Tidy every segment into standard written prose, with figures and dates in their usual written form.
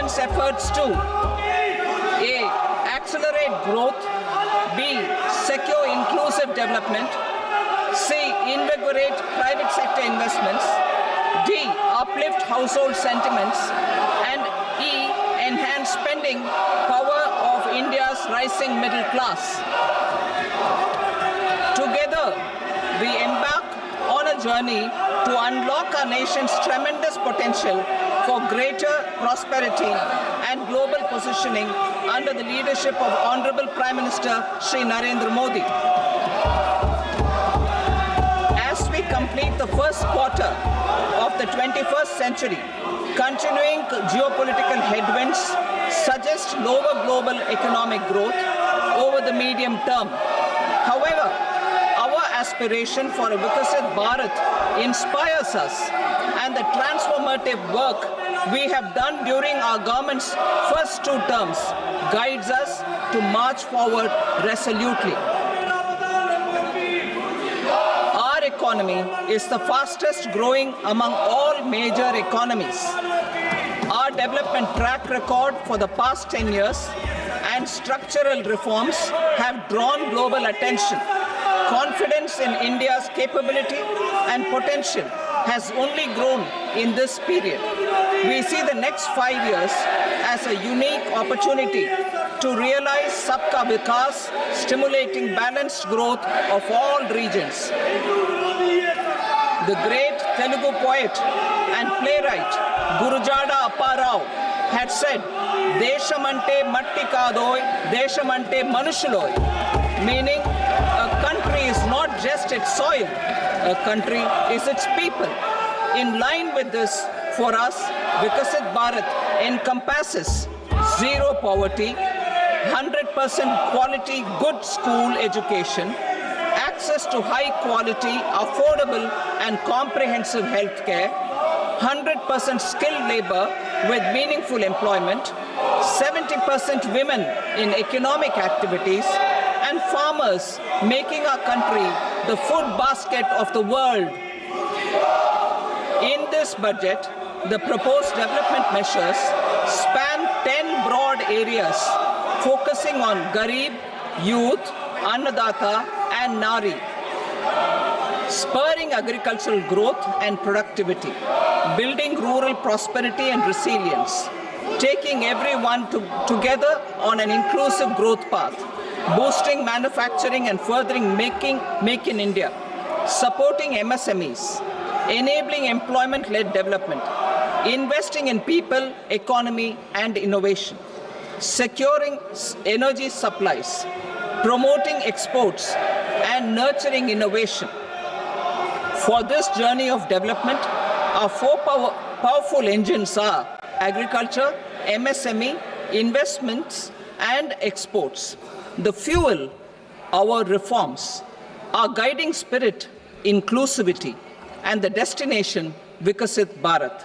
government's efforts to A. Accelerate growth, B. Secure inclusive development, C. Invigorate private sector investments, D. Uplift household sentiments, and E. Enhance spending power of India's rising middle class. Together, we embark on a journey to unlock our nation's tremendous potential for greater prosperity and global positioning under the leadership of Honorable Prime Minister Shri Narendra Modi. As we complete the first quarter of the 21st century, continuing geopolitical headwinds suggest lower global economic growth over the medium term. However, our aspiration for a Vikasit Bharat inspires us, and the transformative work we have done during our government's first 2 terms guides us to march forward resolutely. Our economy is the fastest growing among all major economies. Our development track record for the past 10 years and structural reforms have drawn global attention. Confidence in India's capability and potential has only grown in this period. We see the next 5 years as a unique opportunity to realize Sabka Vikas, stimulating balanced growth of all regions. The great Telugu poet and playwright Gurujada Apparao had said, "Deshamante matti kadoy, deshamante manushuloy," meaning a country is not just its soil, a country is its people. In line with this, for us, Vikasit Bharat encompasses zero poverty, 100% quality good school education, access to high quality, affordable and comprehensive health care, 100% skilled labor with meaningful employment, 70% women in economic activities, and farmers making our country the food basket of the world. In this budget, the proposed development measures span 10 broad areas, focusing on Garib, youth, Annadata, and Nari, spurring agricultural growth and productivity, building rural prosperity and resilience, taking everyone together on an inclusive growth path, boosting manufacturing and furthering Make in India, supporting MSMEs, enabling employment-led development, investing in people, economy, and innovation, securing energy supplies, promoting exports, and nurturing innovation. For this journey of development, our 4 powerful engines are agriculture, MSME, investments, and exports. The fuel, our reforms, our guiding spirit, inclusivity, and the destination, Vikasit Bharat.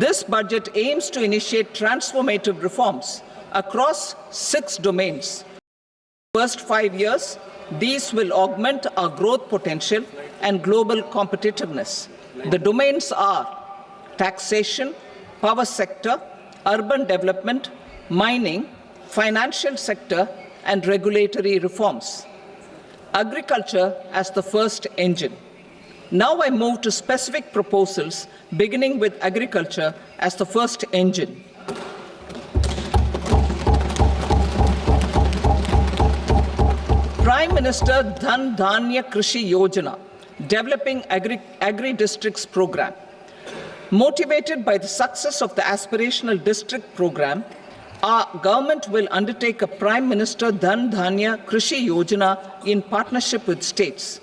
This budget aims to initiate transformative reforms across 6 domains. First 5 years, these will augment our growth potential and global competitiveness. The domains are taxation, power sector, urban development, mining, financial sector, and regulatory reforms. Agriculture as the first engine. Now I move to specific proposals, beginning with agriculture as the first engine. Prime Minister Dhan Dhanya Krishi Yojana, developing agri-districts program. Motivated by the success of the aspirational district program, our government will undertake a Prime Minister Dhan Dhanya Krishi Yojana in partnership with states.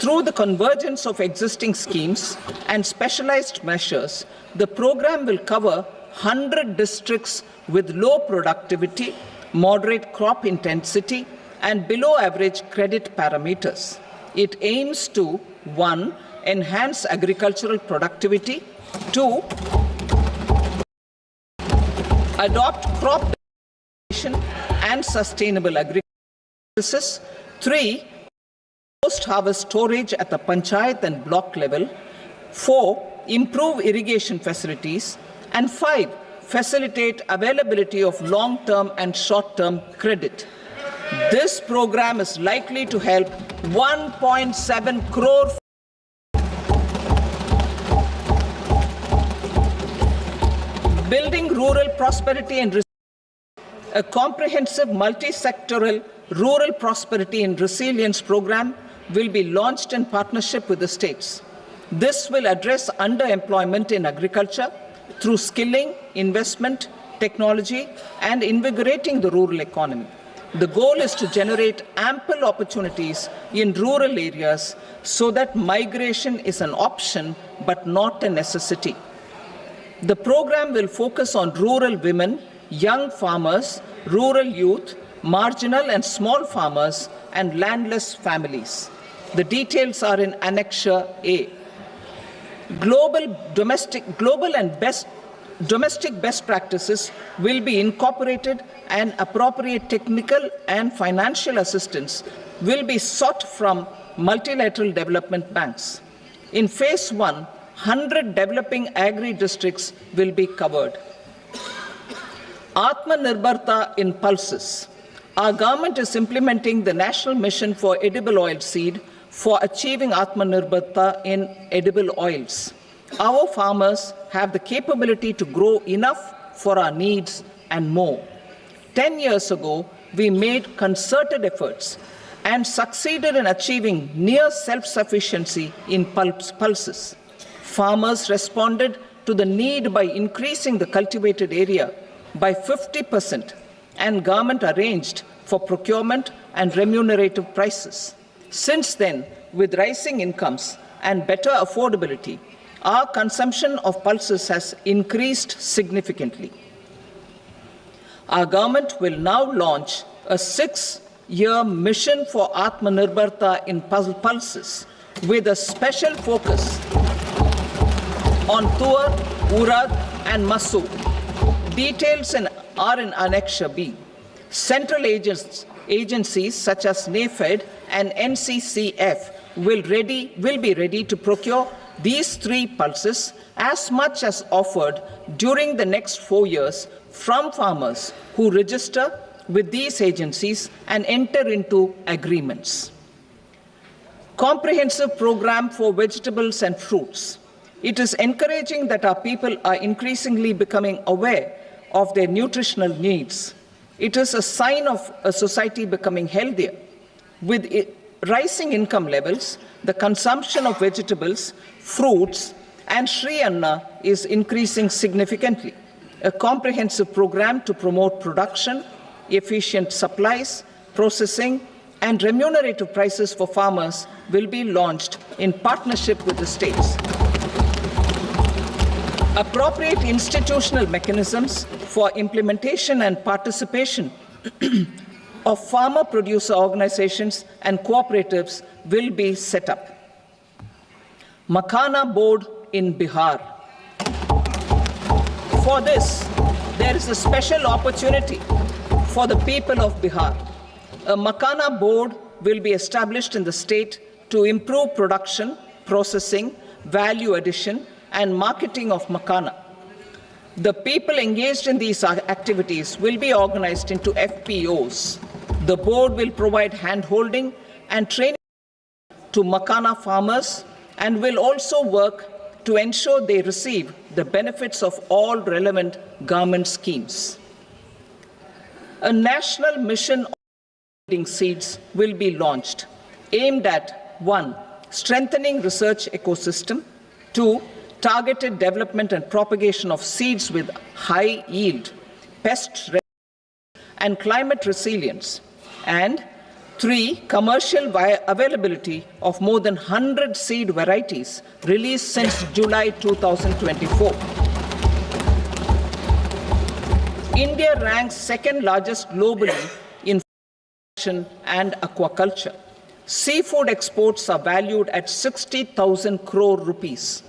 Through the convergence of existing schemes and specialized measures, the program will cover 100 districts with low productivity, moderate crop intensity, and below average credit parameters. It aims to 1. Enhance agricultural productivity, 2. Adopt crop and sustainable agriculture practices, 3. Post-harvest storage at the panchayat and block level, 4. Improve irrigation facilities, and 5. facilitate availability of long-term and short-term credit. This program is likely to help 1.7 crore building rural prosperity and a comprehensive multi-sectoral rural prosperity and resilience program will be launched in partnership with the states. This will address underemployment in agriculture through skilling, investment, technology, and invigorating the rural economy. The goal is to generate ample opportunities in rural areas so that migration is an option but not a necessity. The program will focus on rural women, young farmers, rural youth, marginal and small farmers, and landless families. The details are in Annexure A. Domestic best practices will be incorporated, and appropriate technical and financial assistance will be sought from multilateral development banks. In Phase 1, 100 developing agri-districts will be covered. Atmanirbharta in pulses. Our government is implementing the National Mission for Edible Oil Seed for achieving Atmanirbharta in edible oils. Our farmers have the capability to grow enough for our needs and more. 10 years ago, we made concerted efforts and succeeded in achieving near self-sufficiency in pulses. Farmers responded to the need by increasing the cultivated area by 50%, and government arranged for procurement and remunerative prices. Since then, with rising incomes and better affordability, our consumption of pulses has increased significantly. Our government will now launch a 6-year mission for Atmanirbharta in pulses with a special focus on Tuar, Urad, and Masoor. Details are in Annexure B. Central agencies such as NAFED and NCCF will be ready to procure these 3 pulses as much as offered during the next 4 years from farmers who register with these agencies and enter into agreements. Comprehensive program for vegetables and fruits. It is encouraging that our people are increasingly becoming aware of their nutritional needs. It is a sign of a society becoming healthier. With rising income levels, the consumption of vegetables, fruits, and Shri Anna is increasing significantly. A comprehensive program to promote production, efficient supplies, processing, and remunerative prices for farmers will be launched in partnership with the states. Appropriate institutional mechanisms for implementation and participation of farmer producer organizations and cooperatives will be set up. Makhana board in Bihar. For this, there is a special opportunity for the people of Bihar. A Makhana board will be established in the state to improve production, processing, value addition, and marketing of Makhana. The people engaged in these activities will be organized into FPOs. The board will provide hand-holding and training to Makhana farmers and will also work to ensure they receive the benefits of all relevant government schemes. A national mission on breeding seeds will be launched, aimed at 1. Strengthening research ecosystem, 2. Targeted development and propagation of seeds with high yield, pest resistance, and climate resilience, and 3. Commercial availability of more than 100 seed varieties released since July 2024. India ranks second largest globally in fish and aquaculture. Seafood exports are valued at 60,000 crore rupees.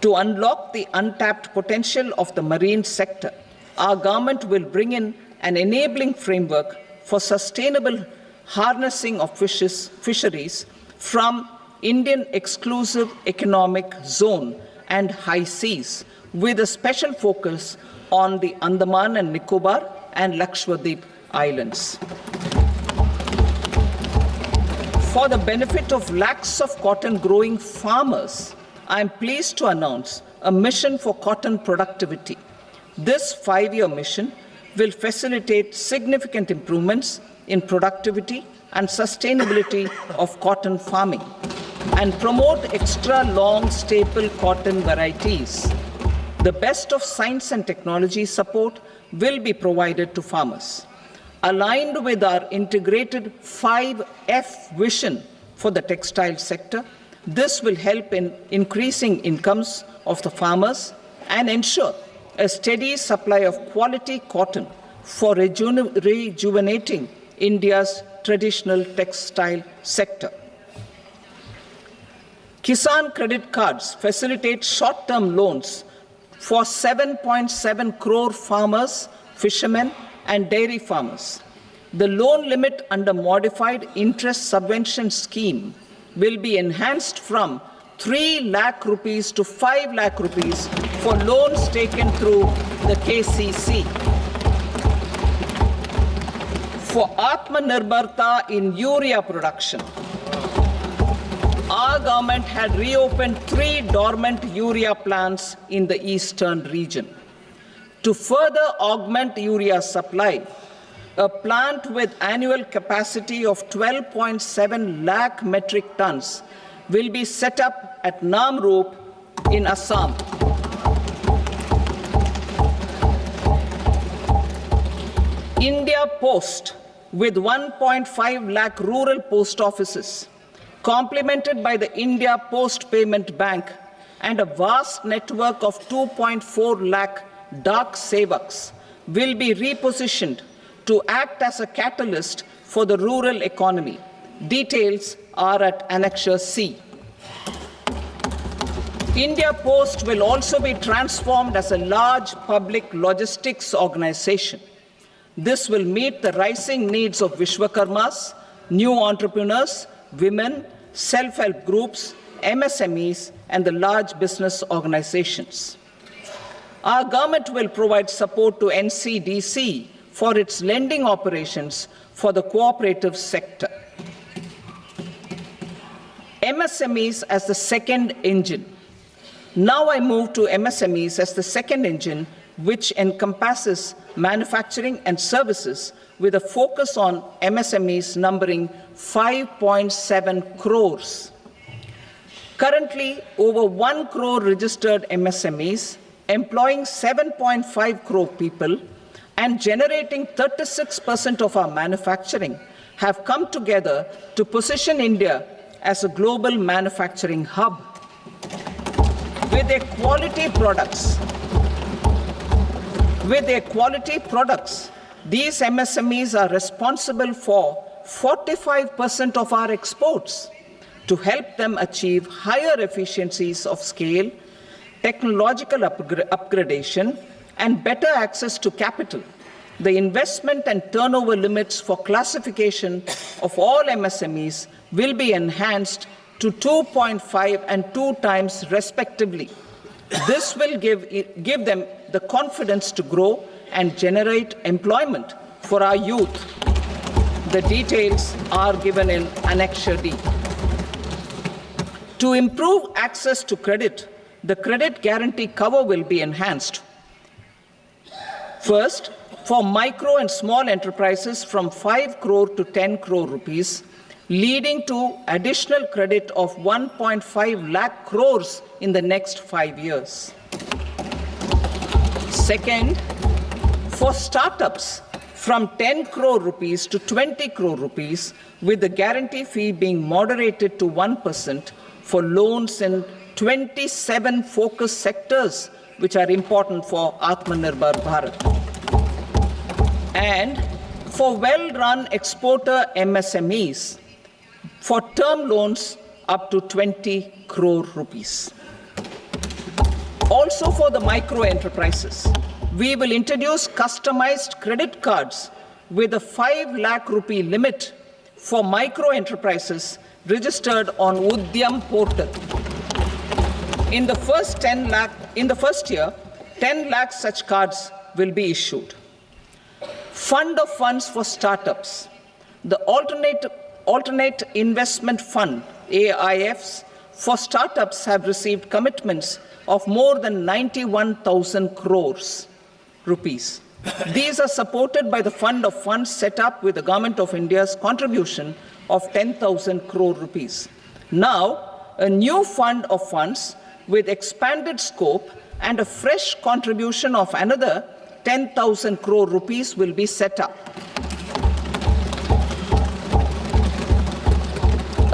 To unlock the untapped potential of the marine sector, our government will bring in an enabling framework for sustainable harnessing of fisheries from Indian Exclusive Economic Zone and high seas, with a special focus on the Andaman and Nicobar and Lakshadweep Islands. For the benefit of lakhs of cotton growing farmers, I am pleased to announce a mission for cotton productivity. This 5-year mission will facilitate significant improvements in productivity and sustainability of cotton farming and promote extra long staple cotton varieties. The best of science and technology support will be provided to farmers. Aligned with our integrated 5F vision for the textile sector, this will help in increasing incomes of the farmers and ensure a steady supply of quality cotton for rejuvenating India's traditional textile sector. Kisan credit cards facilitate short-term loans for 7.7 crore farmers, fishermen, and dairy farmers. The loan limit under modified interest subvention scheme will be enhanced from 3 lakh rupees to 5 lakh rupees for loans taken through the KCC. For Atmanirbharta in urea production, our government had reopened 3 dormant urea plants in the eastern region. To further augment urea supply, a plant with annual capacity of 12.7 lakh metric tons will be set up at Namrup in Assam. India Post, with 1.5 lakh rural post offices, complemented by the India Post Payment Bank and a vast network of 2.4 lakh Dak Sevaks, will be repositioned to act as a catalyst for the rural economy. Details are at Annexure C. India Post will also be transformed as a large public logistics organization. This will meet the rising needs of Vishwakarmas, new entrepreneurs, women, self-help groups, MSMEs, and the large business organizations. Our government will provide support to NCDC for its lending operations for the cooperative sector. MSMEs as the second engine. Now I move to MSMEs as the second engine, which encompasses manufacturing and services with a focus on MSMEs numbering 5.7 crores. Currently, over 1 crore registered MSMEs, employing 7.5 crore people and generating 36% of our manufacturing, have come together to position India as a global manufacturing hub. With their quality products, these MSMEs are responsible for 45% of our exports. To help them achieve higher efficiencies of scale, technological upgradation, and better access to capital, the investment and turnover limits for classification of all MSMEs will be enhanced to 2.5 and 2 times respectively. This will give them the confidence to grow and generate employment for our youth. The details are given in Annexure D. To improve access to credit, the credit guarantee cover will be enhanced. First, for micro and small enterprises from 5 crore to 10 crore rupees, leading to additional credit of 1.5 lakh crores in the next 5 years. Second, for startups from 10 crore rupees to 20 crore rupees, with the guarantee fee being moderated to 1% for loans in 27 focus sectors which are important for Atmanirbhar Bharat. And for well-run exporter MSMEs, for term loans up to 20 crore rupees. Also for the micro enterprises, we will introduce customized credit cards with a 5 lakh rupee limit for micro enterprises registered on Uddhav portal. In the first year, 10 lakh such cards will be issued. Fund of funds for startups. The alternate investment fund, AIFs, for startups have received commitments of more than 91,000 crores rupees. These are supported by the fund of funds set up with the Government of India's contribution of 10,000 crore rupees. Now, a new fund of funds with expanded scope and a fresh contribution of another 10,000 crore rupees will be set up.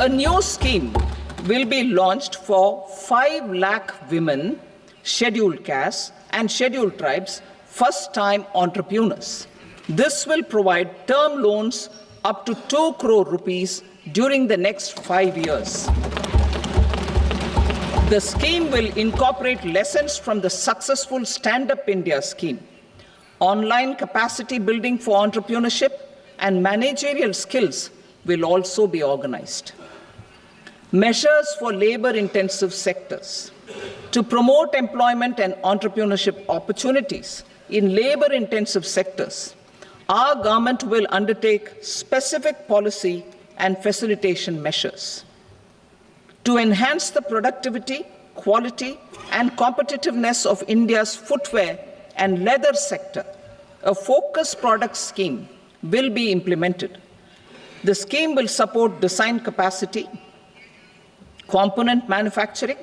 A new scheme will be launched for 5 lakh women, scheduled castes and scheduled tribes, first-time entrepreneurs. This will provide term loans up to 2 crore rupees during the next 5 years. The scheme will incorporate lessons from the successful Stand Up India scheme. Online capacity building for entrepreneurship and managerial skills will also be organized. Measures for labor-intensive sectors. To promote employment and entrepreneurship opportunities in labor-intensive sectors, our government will undertake specific policy and facilitation measures. To enhance the productivity, quality, and competitiveness of India's footwear and leather sector, a focused product scheme will be implemented. The scheme will support design capacity, component manufacturing,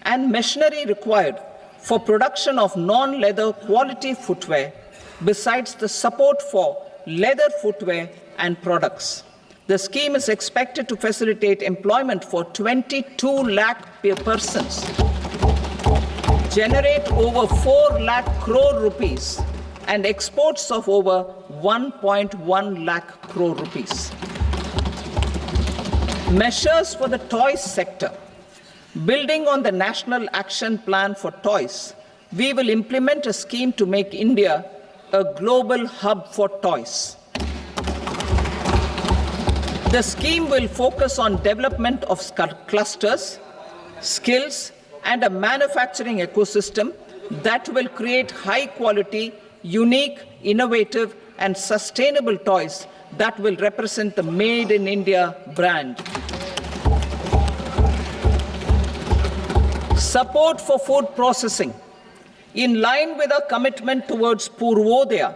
and machinery required for production of non-leather quality footwear, besides the support for leather footwear and products. The scheme is expected to facilitate employment for 22 lakh persons, generate over 4 lakh crore rupees, and exports of over 1.1 lakh crore rupees. Measures for the toys sector. Building on the National Action Plan for Toys, we will implement a scheme to make India a global hub for toys. The scheme will focus on development of clusters, skills, and a manufacturing ecosystem that will create high-quality, unique, innovative, and sustainable toys that will represent the Made in India brand. Support for food processing. In line with our commitment towards Purvodaya,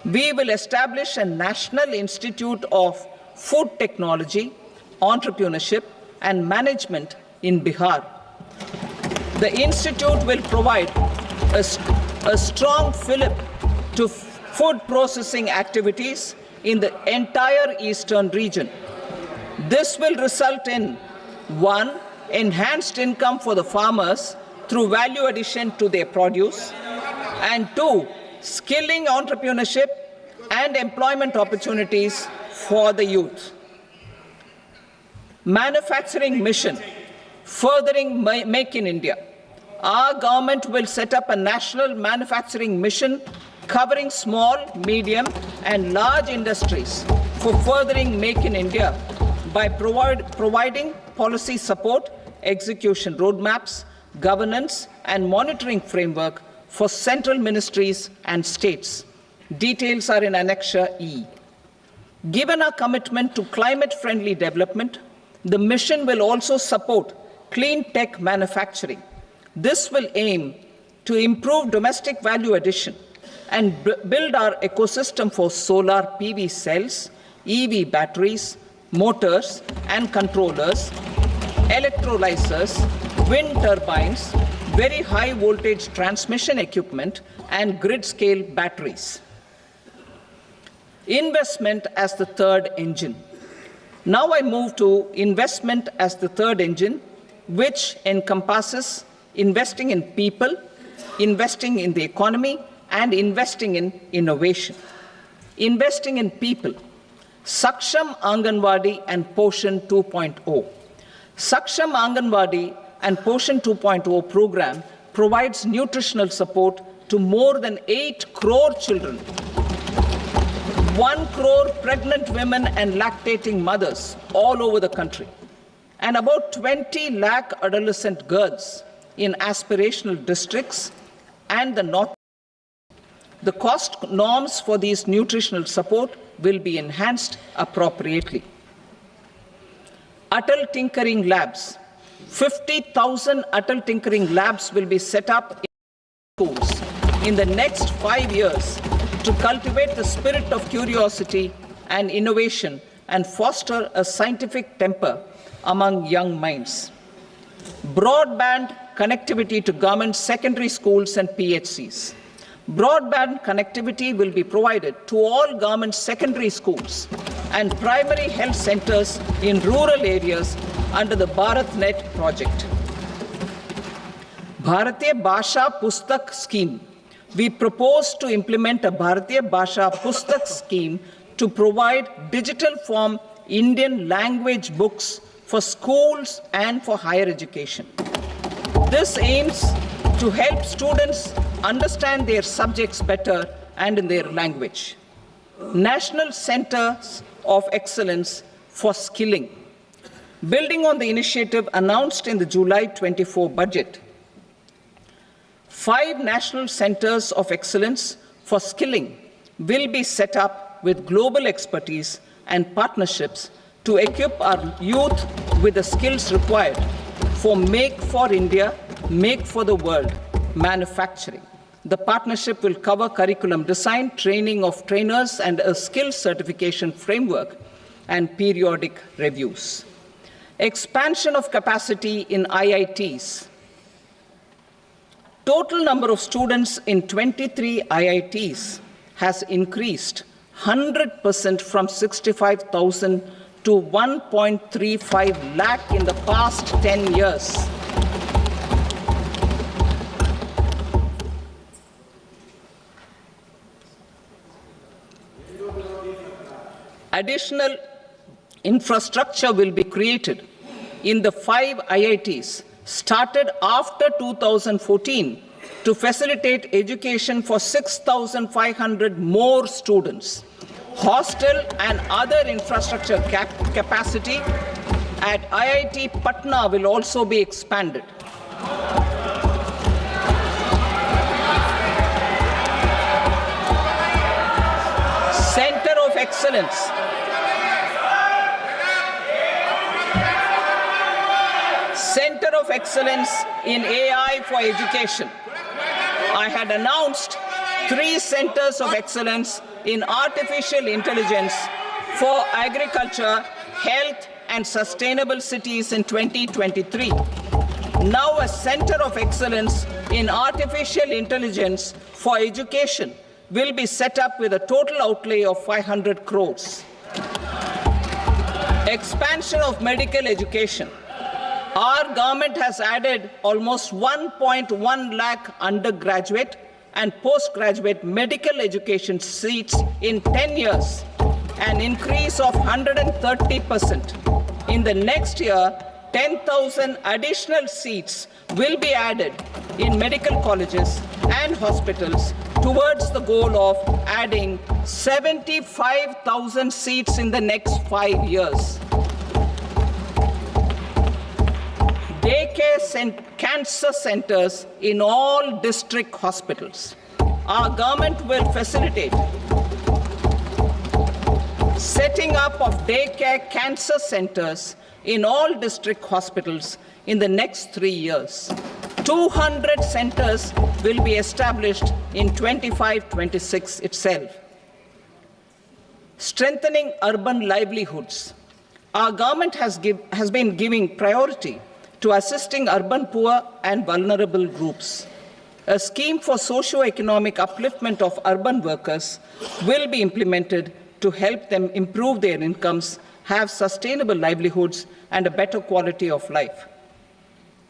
we will establish a National Institute of Food Technology, Entrepreneurship, and Management in Bihar. The institute will provide a strong fillip to food processing activities in the entire eastern region. This will result in 1. Enhanced income for the farmers through value addition to their produce, and 2. Skilling entrepreneurship and employment opportunities for the youth. Manufacturing mission, furthering Make in India. Our government will set up a national manufacturing mission covering small, medium, and large industries for furthering Make in India by providing policy support, execution roadmaps, governance, and monitoring framework for central ministries and states. Details are in Annexure E. Given our commitment to climate-friendly development, the mission will also support clean tech manufacturing. This will aim to improve domestic value addition and build our ecosystem for solar PV cells, EV batteries, motors and controllers, electrolyzers, wind turbines, very high voltage transmission equipment, and grid-scale batteries. Investment as the third engine. Now I move to investment as the third engine, which encompasses investing in people, investing in the economy, and investing in innovation. Investing in people. Saksham Anganwadi and Poshan 2.0. Saksham Anganwadi and Poshan 2.0 program provides nutritional support to more than 8 crore children, 1 crore pregnant women and lactating mothers all over the country, and about 20 lakh adolescent girls in aspirational districts and the North. The cost norms for these nutritional support will be enhanced appropriately. Atal Tinkering Labs. 50,000 Atal Tinkering Labs will be set up in schools in the next 5 years to cultivate the spirit of curiosity and innovation and foster a scientific temper among young minds. Broadband connectivity to government secondary schools and PHCs. Broadband connectivity will be provided to all government secondary schools and primary health centers in rural areas under the BharatNet project. Bharatiya Bhasha Pustak Scheme. We propose to implement a Bharatiya Bhasha Pustak scheme to provide digital form Indian language books for schools and for higher education. This aims to help students understand their subjects better and in their language. National Centers of Excellence for Skilling. Building on the initiative announced in the July 24 budget, 5 national centers of excellence for skilling will be set up with global expertise and partnerships to equip our youth with the skills required for Make for India, Make for the World manufacturing. The partnership will cover curriculum design, training of trainers, and a skills certification framework and periodic reviews. Expansion of capacity in IITs. Total number of students in 23 IITs has increased 100% from 65,000 to 1.35 lakh in the past 10 years. Additional infrastructure will be created in the 5 IITs started after 2014 to facilitate education for 6,500 more students. Hostel and other infrastructure capacity at IIT Patna will also be expanded. Center of Excellence. Center of Excellence in AI for Education. I had announced 3 centers of excellence in artificial intelligence for agriculture, health, and sustainable cities in 2023. Now a center of excellence in artificial intelligence for education will be set up with a total outlay of 500 crores. Expansion of medical education. Our government has added almost 1.1 lakh undergraduate and postgraduate medical education seats in 10 years, an increase of 130%. In the next year, 10,000 additional seats will be added in medical colleges and hospitals towards the goal of adding 75,000 seats in the next 5 years. Daycare cancer centers in all district hospitals. Our government will facilitate setting up of daycare cancer centers in all district hospitals in the next 3 years. 200 centers will be established in 25-26 itself. Strengthening urban livelihoods. Our government has been giving priority to assisting urban poor and vulnerable groups. A scheme for socio-economic upliftment of urban workers will be implemented to help them improve their incomes, have sustainable livelihoods, and a better quality of life.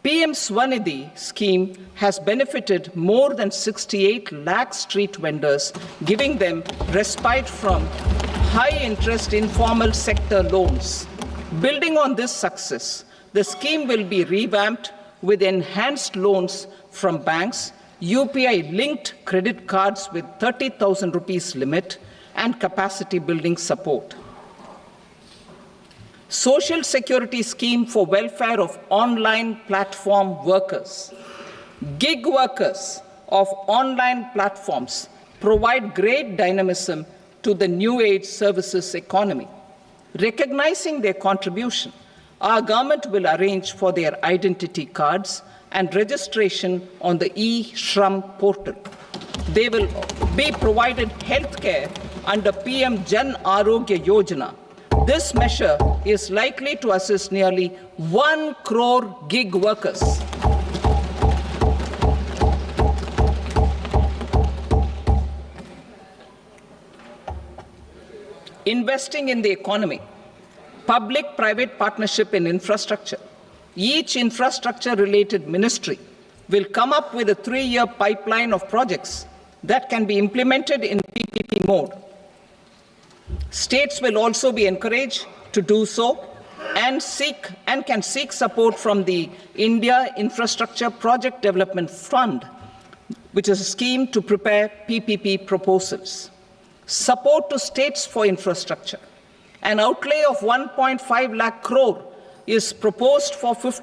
PM Swanidhi scheme has benefited more than 68 lakh street vendors, giving them respite from high-interest informal sector loans. Building on this success, the scheme will be revamped with enhanced loans from banks, UPI-linked credit cards with 30,000 rupees limit, and capacity building support. Social Security Scheme for welfare of online platform workers. Gig workers of online platforms provide great dynamism to the new age services economy. Recognizing their contribution, our government will arrange for their identity cards and registration on the e-Shram portal. They will be provided health care under PM Jan Arogya Yojana. This measure is likely to assist nearly 1 crore gig workers. Investing in the economy, public-private partnership in infrastructure. Each infrastructure-related ministry will come up with a 3-year pipeline of projects that can be implemented in PPP mode. States will also be encouraged to do so and can seek support from the India Infrastructure Project Development Fund, which is a scheme to prepare PPP proposals. Support to states for infrastructure. An outlay of 1.5 lakh crore is proposed for the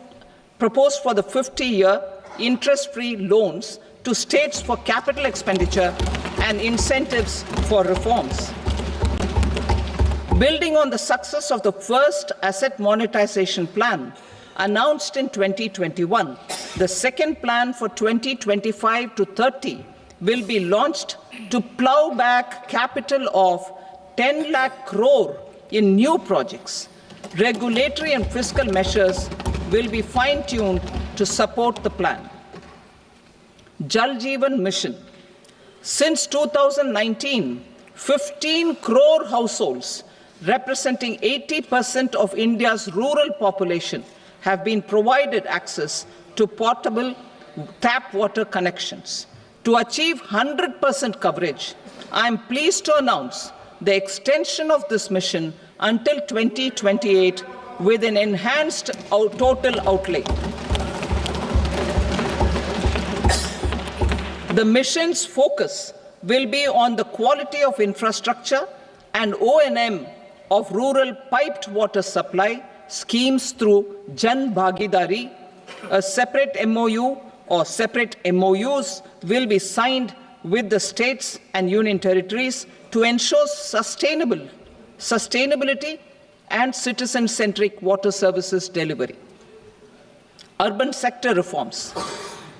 50-year interest-free loans to states for capital expenditure and incentives for reforms. Building on the success of the first asset monetization plan announced in 2021, the second plan for 2025 to 30 will be launched to plow back capital of 10 lakh crore in new projects. Regulatory and fiscal measures will be fine-tuned to support the plan. Jal Jeevan Mission. Since 2019, 15 crore households representing 80% of India's rural population have been provided access to portable tap water connections. To achieve 100% coverage, I am pleased to announce the extension of this mission until 2028 with an enhanced total outlay. The mission's focus will be on the quality of infrastructure and O&M of rural piped water supply schemes through Jan Bhagidari. A separate MOU or separate MOUs will be signed with the states and union territories to ensure sustainability and citizen-centric water services delivery. Urban sector reforms.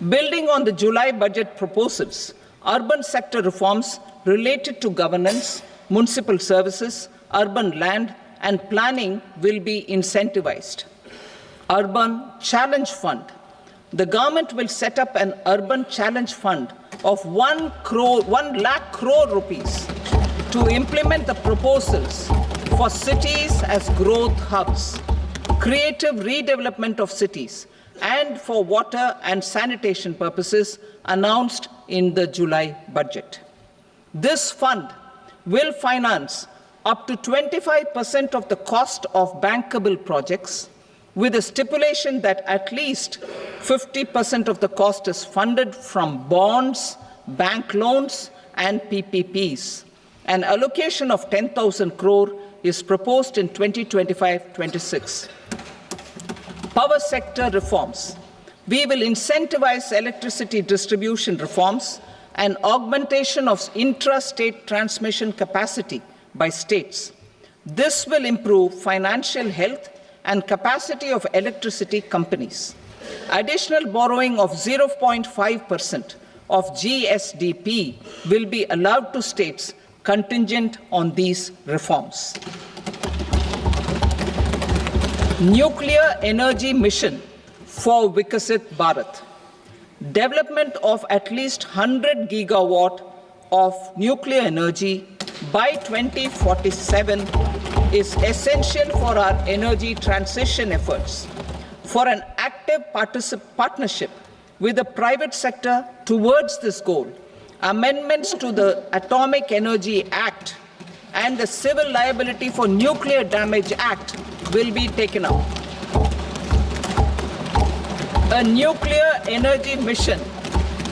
Building on the July budget proposals, urban sector reforms related to governance, municipal services, urban land and planning will be incentivized. Urban Challenge Fund. The government will set up an urban challenge fund of 1 lakh crore rupees to implement the proposals for cities as growth hubs, creative redevelopment of cities, and for water and sanitation purposes announced in the July budget. This fund will finance up to 25% of the cost of bankable projects, with a stipulation that at least 50% of the cost is funded from bonds, bank loans, and PPPs. An allocation of 10,000 crore is proposed in 2025-26. Power sector reforms. We will incentivize electricity distribution reforms and augmentation of intra-state transmission capacity by states. This will improve financial health and capacity of electricity companies. Additional borrowing of 0.5% of GSDP will be allowed to states contingent on these reforms. Nuclear energy mission for Vikasit Bharat. Development of at least 100 gigawatt of nuclear energy by 2047 is essential for our energy transition efforts. For an active partnership with the private sector towards this goal, amendments to the Atomic Energy Act and the Civil Liability for Nuclear Damage Act will be taken up. A nuclear energy mission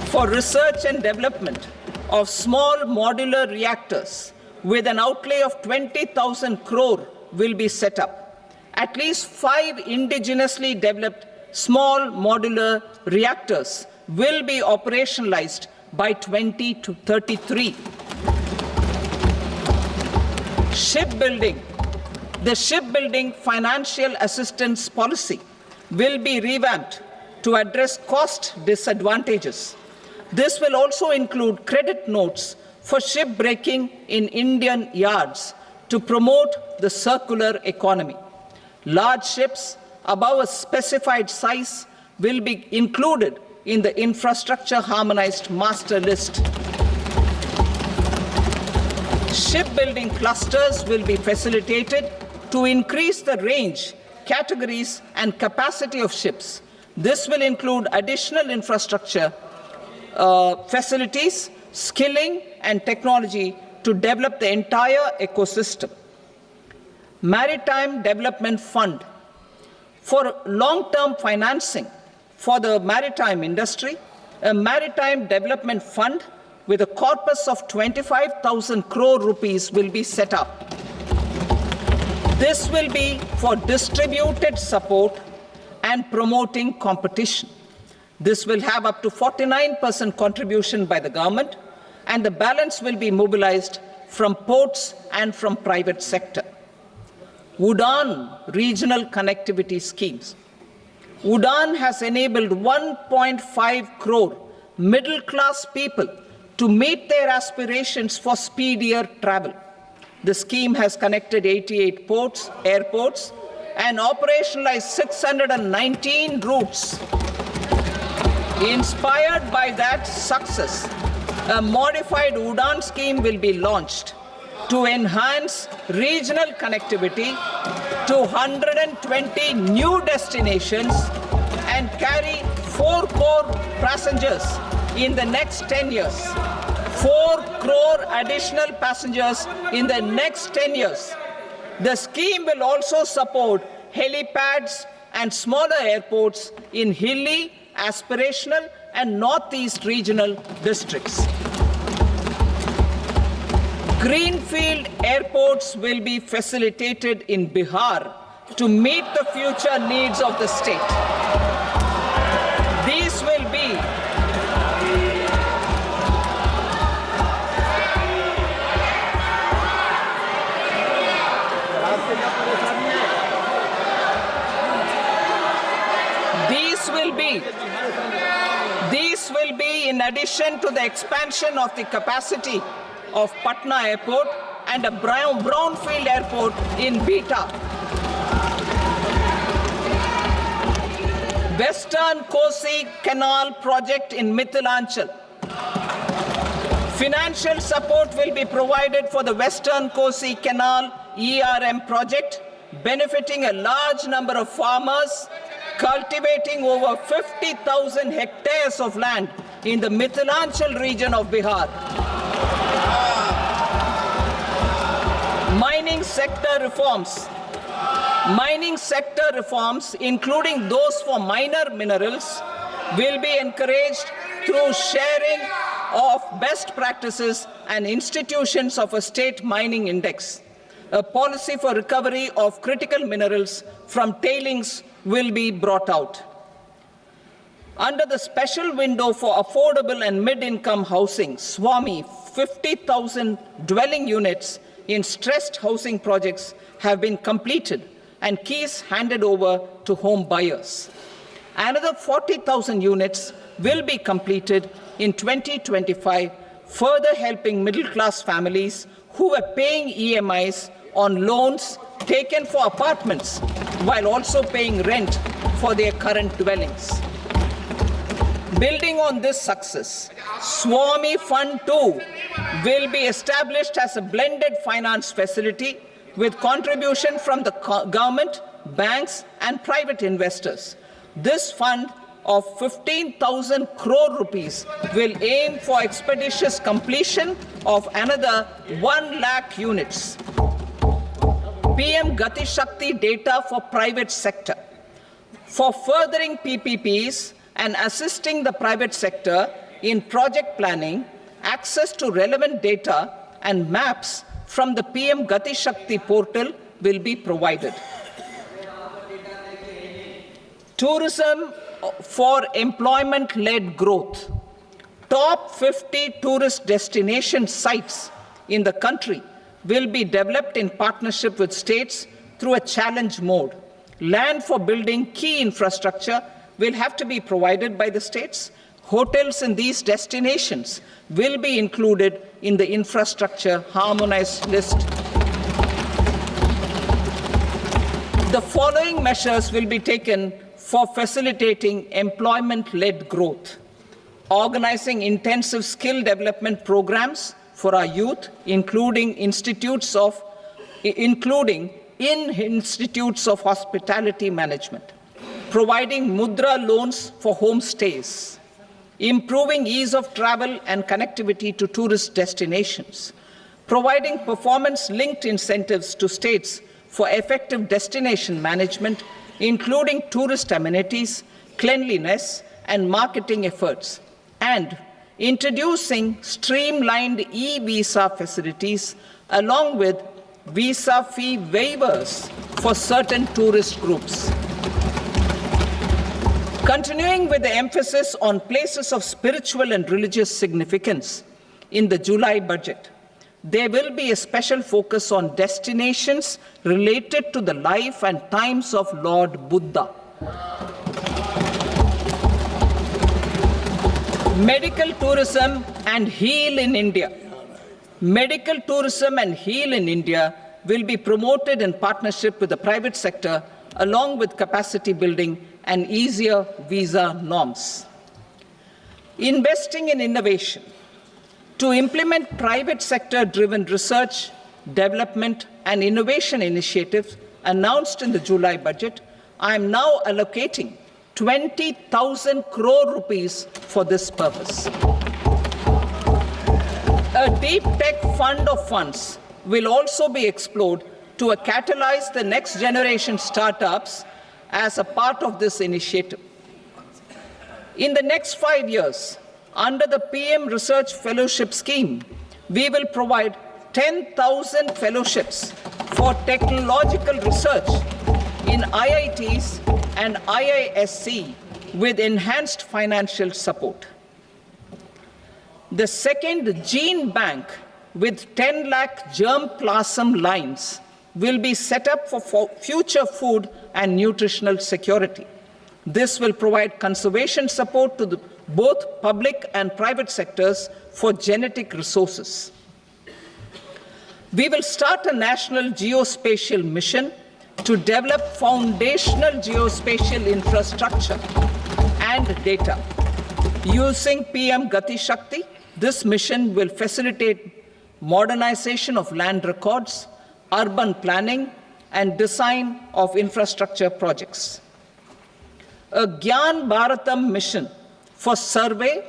for research and development of small modular reactors with an outlay of 20,000 crore will be set up. At least 5 indigenously developed small modular reactors will be operationalized by 2033. Shipbuilding. The shipbuilding financial assistance policy will be revamped to address cost disadvantages. This will also include credit notes for shipbreaking in Indian yards to promote the circular economy. Large ships above a specified size will be included in the infrastructure harmonized master list. Shipbuilding clusters will be facilitated to increase the range, categories, and capacity of ships. This will include additional infrastructure, facilities, skilling, and technology to develop the entire ecosystem. Maritime Development Fund. For long-term financing for the maritime industry, a Maritime Development Fund with a corpus of 25,000 crore rupees will be set up. This will be for distributed support and promoting competition. This will have up to 49% contribution by the government, and the balance will be mobilized from ports and from private sector. Udaan regional connectivity schemes. Udaan has enabled 1.5 crore middle-class people to meet their aspirations for speedier travel. The scheme has connected 88 airports, and operationalized 619 routes. Inspired by that success, a modified Udaan scheme will be launched to enhance regional connectivity to 120 new destinations and carry 4 crore passengers in the next 10 years. 4 crore additional passengers in the next 10 years. The scheme will also support helipads and smaller airports in hilly, aspirational, and northeast regional districts. Greenfield airports will be facilitated in Bihar to meet the future needs of the state. These will be in addition to the expansion of the capacity of Patna Airport and a brownfield airport in Beta. Western Kosi Canal project in Mithilanchal. Financial support will be provided for the Western Kosi Canal ERM project, benefiting a large number of farmers, cultivating over 50,000 hectares of land in the Mithilanchal region of Bihar. Mining sector reforms. Mining sector reforms, including those for minor minerals, will be encouraged through sharing of best practices and institutions of a state mining index. A policy for recovery of critical minerals from tailings will be brought out. Under the special window for affordable and mid-income housing, SWAMI, 50,000 dwelling units in stressed housing projects have been completed and keys handed over to home buyers. Another 40,000 units will be completed in 2025, further helping middle-class families who were paying EMIs on loans taken for apartments while also paying rent for their current dwellings. Building on this success, SWAMI Fund 2 will be established as a blended finance facility with contribution from the government, banks, and private investors. This fund of 15,000 crore rupees will aim for expeditious completion of another 1 lakh units. PM Gati Shakti data for private sector. For furthering PPPs and assisting the private sector in project planning, access to relevant data and maps from the PM Gati Shakti portal will be provided. Tourism for employment-led growth. Top 50 tourist destination sites in the country will be developed in partnership with states through a challenge mode. Land for building key infrastructure will have to be provided by the states. Hotels in these destinations will be included in the infrastructure harmonized list. The following measures will be taken for facilitating employment-led growth. Organizing intensive skill development programs for our youth, including in institutes of hospitality management. Providing mudra loans for homestays. Improving ease of travel and connectivity to tourist destinations. Providing performance-linked incentives to states for effective destination management, including tourist amenities, cleanliness, and marketing efforts. And introducing streamlined e-visa facilities along with visa fee waivers for certain tourist groups. Continuing with the emphasis on places of spiritual and religious significance in the July budget, there will be a special focus on destinations related to the life and times of Lord Buddha. Medical tourism and heal in India. Medical tourism and heal in India will be promoted in partnership with the private sector, along with capacity building and easier visa norms. Investing in innovation. To implement private sector-driven research, development, and innovation initiatives announced in the July budget, I am now allocating 20,000 crore rupees for this purpose. A deep tech fund of funds will also be explored to catalyze the next generation startups as a part of this initiative. In the next 5 years, under the PM Research Fellowship Scheme, we will provide 10,000 fellowships for technological research in IITs and IISc with enhanced financial support. The second gene bank with 10 lakh germplasm lines will be set up for future food and nutritional security. This will provide conservation support to both public and private sectors for genetic resources. We will start a national geospatial mission to develop foundational geospatial infrastructure and data. Using PM Gati Shakti, this mission will facilitate modernization of land records, urban planning, and design of infrastructure projects. A Gyan Bharatam mission for survey,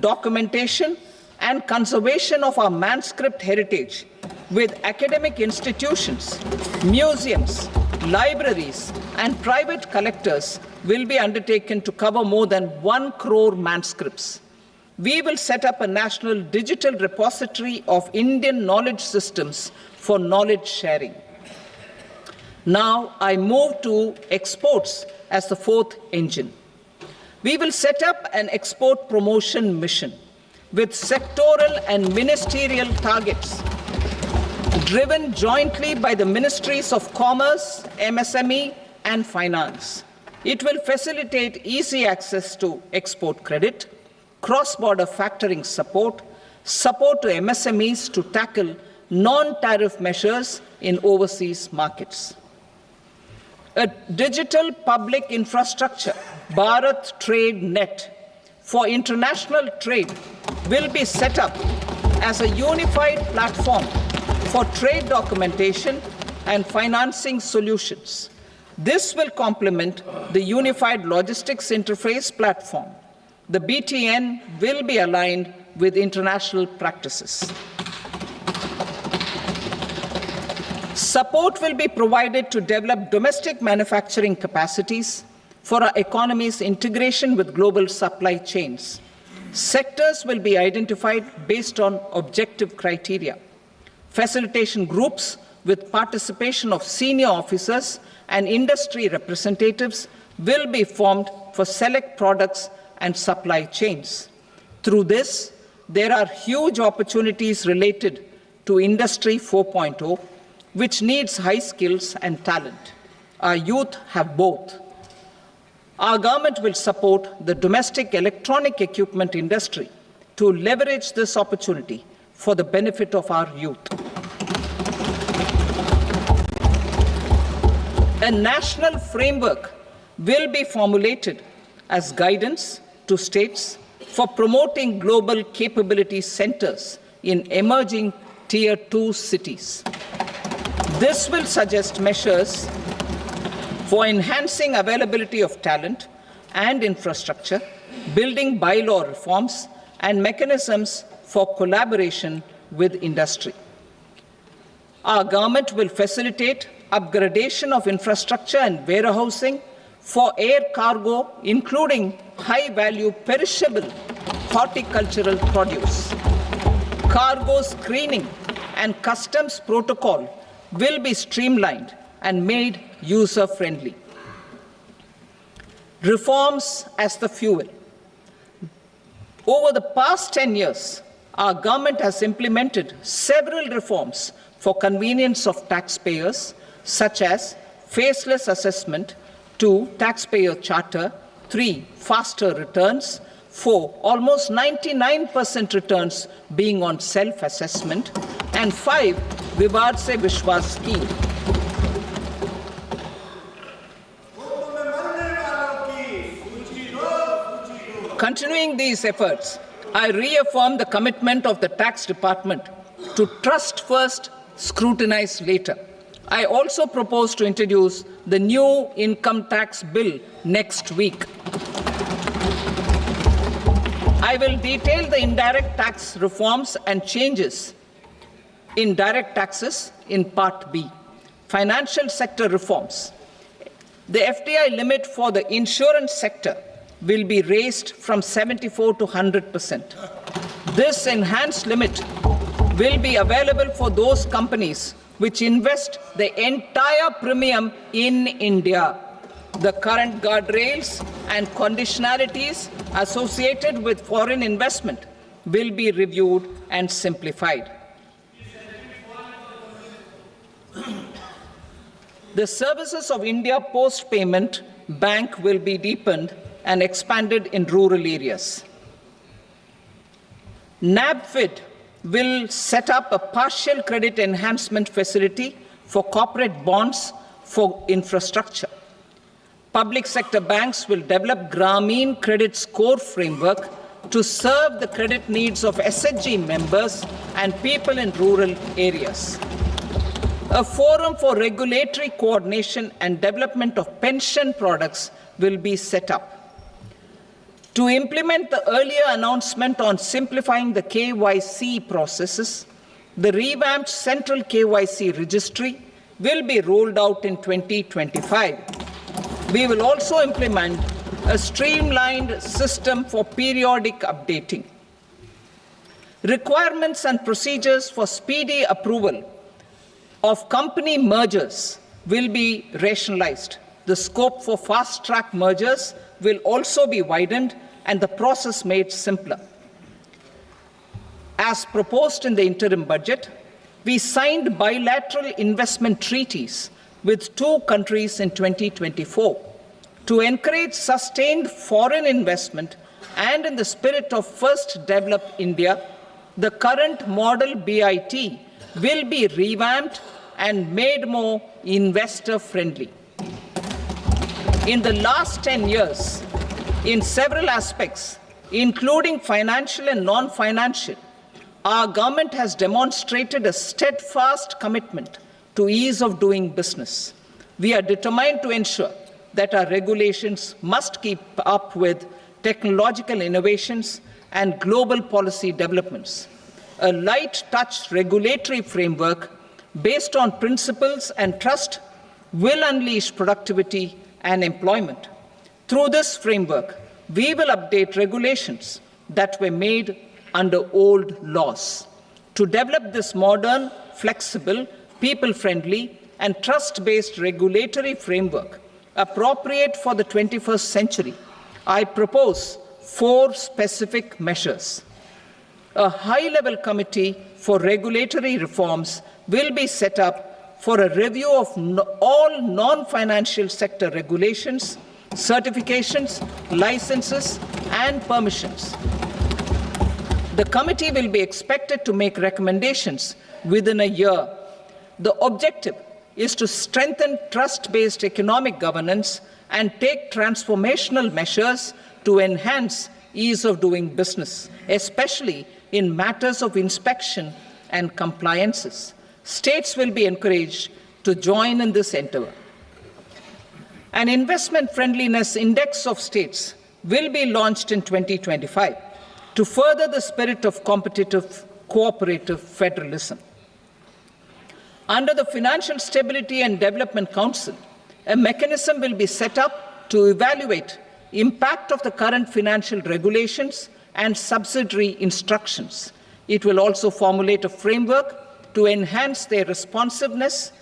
documentation, and conservation of our manuscript heritage with academic institutions, museums, libraries, and private collectors will be undertaken to cover more than 1 crore manuscripts. We will set up a national digital repository of Indian knowledge systems for knowledge sharing. Now I move to exports as the fourth engine. We will set up an export promotion mission with sectoral and ministerial targets driven jointly by the Ministries of Commerce, MSME, and Finance. It will facilitate easy access to export credit, cross-border factoring support, support to MSMEs to tackle non-tariff measures in overseas markets. A digital public infrastructure, Bharat Trade Net, for international trade will be set up as a unified platform for trade documentation and financing solutions. This will complement the Unified Logistics Interface platform. The BTN will be aligned with international practices. Support will be provided to develop domestic manufacturing capacities for our economy's integration with global supply chains. Sectors will be identified based on objective criteria. Facilitation groups with participation of senior officers and industry representatives will be formed for select products and supply chains. Through this, there are huge opportunities related to Industry 4.0, which needs high skills and talent. Our youth have both. Our government will support the domestic electronic equipment industry to leverage this opportunity for the benefit of our youth. A national framework will be formulated as guidance to states for promoting global capability centers in emerging Tier 2 cities. This will suggest measures for enhancing availability of talent and infrastructure, building bylaw reforms, and mechanisms for collaboration with industry. Our government will facilitate upgradation of infrastructure and warehousing for air cargo, including high-value perishable horticultural produce. Cargo screening and customs protocol will be streamlined and made user-friendly. Reforms as the fuel. Over the past 10 years, our government has implemented several reforms for convenience of taxpayers, such as faceless assessment, 2, taxpayer charter, 3, faster returns, 4, almost 99% returns being on self-assessment, and 5, Vivad Se Vishwas scheme. Continuing these efforts, I reaffirm the commitment of the Tax Department to trust first, scrutinize later. I also propose to introduce the new income tax bill next week. I will detail the indirect tax reforms and changes in direct taxes in Part B. Financial sector reforms. The FDI limit for the insurance sector will be raised from 74 to 100%. This enhanced limit will be available for those companies which invest the entire premium in India. The current guardrails and conditionalities associated with foreign investment will be reviewed and simplified. The services of India Post Payment Bank will be deepened and expanded in rural areas. NABFID will set up a partial credit enhancement facility for corporate bonds for infrastructure. Public sector banks will develop Grameen Credit Score framework to serve the credit needs of SHG members and people in rural areas. A forum for regulatory coordination and development of pension products will be set up. To implement the earlier announcement on simplifying the KYC processes, the revamped central KYC registry will be rolled out in 2025. We will also implement a streamlined system for periodic updating. Requirements and procedures for speedy approval of company mergers will be rationalized. The scope for fast-track mergers will also be widened and the process made simpler. As proposed in the interim budget, we signed bilateral investment treaties with 2 countries in 2024 to encourage sustained foreign investment, and in the spirit of First Develop India, the current model BIT will be revamped and made more investor-friendly. In the last 10 years, in several aspects, including financial and non-financial, our government has demonstrated a steadfast commitment to ease of doing business. We are determined to ensure that our regulations must keep up with technological innovations and global policy developments. A light-touch regulatory framework based on principles and trust will unleash productivity and employment. Through this framework, we will update regulations that were made under old laws. To develop this modern, flexible, people-friendly, and trust-based regulatory framework appropriate for the 21st century, I propose 4 specific measures. A high-level committee for regulatory reforms will be set up for a review of all non-financial sector regulations, certifications, licenses, and permissions. The committee will be expected to make recommendations within a year. The objective is to strengthen trust-based economic governance and take transformational measures to enhance ease of doing business, especially in matters of inspection and compliances. States will be encouraged to join in this endeavor. An investment friendliness index of states will be launched in 2025 to further the spirit of competitive, cooperative federalism. Under the Financial Stability and Development Council, a mechanism will be set up to evaluate impact of the current financial regulations and subsidiary instructions. It will also formulate a framework to enhance their responsiveness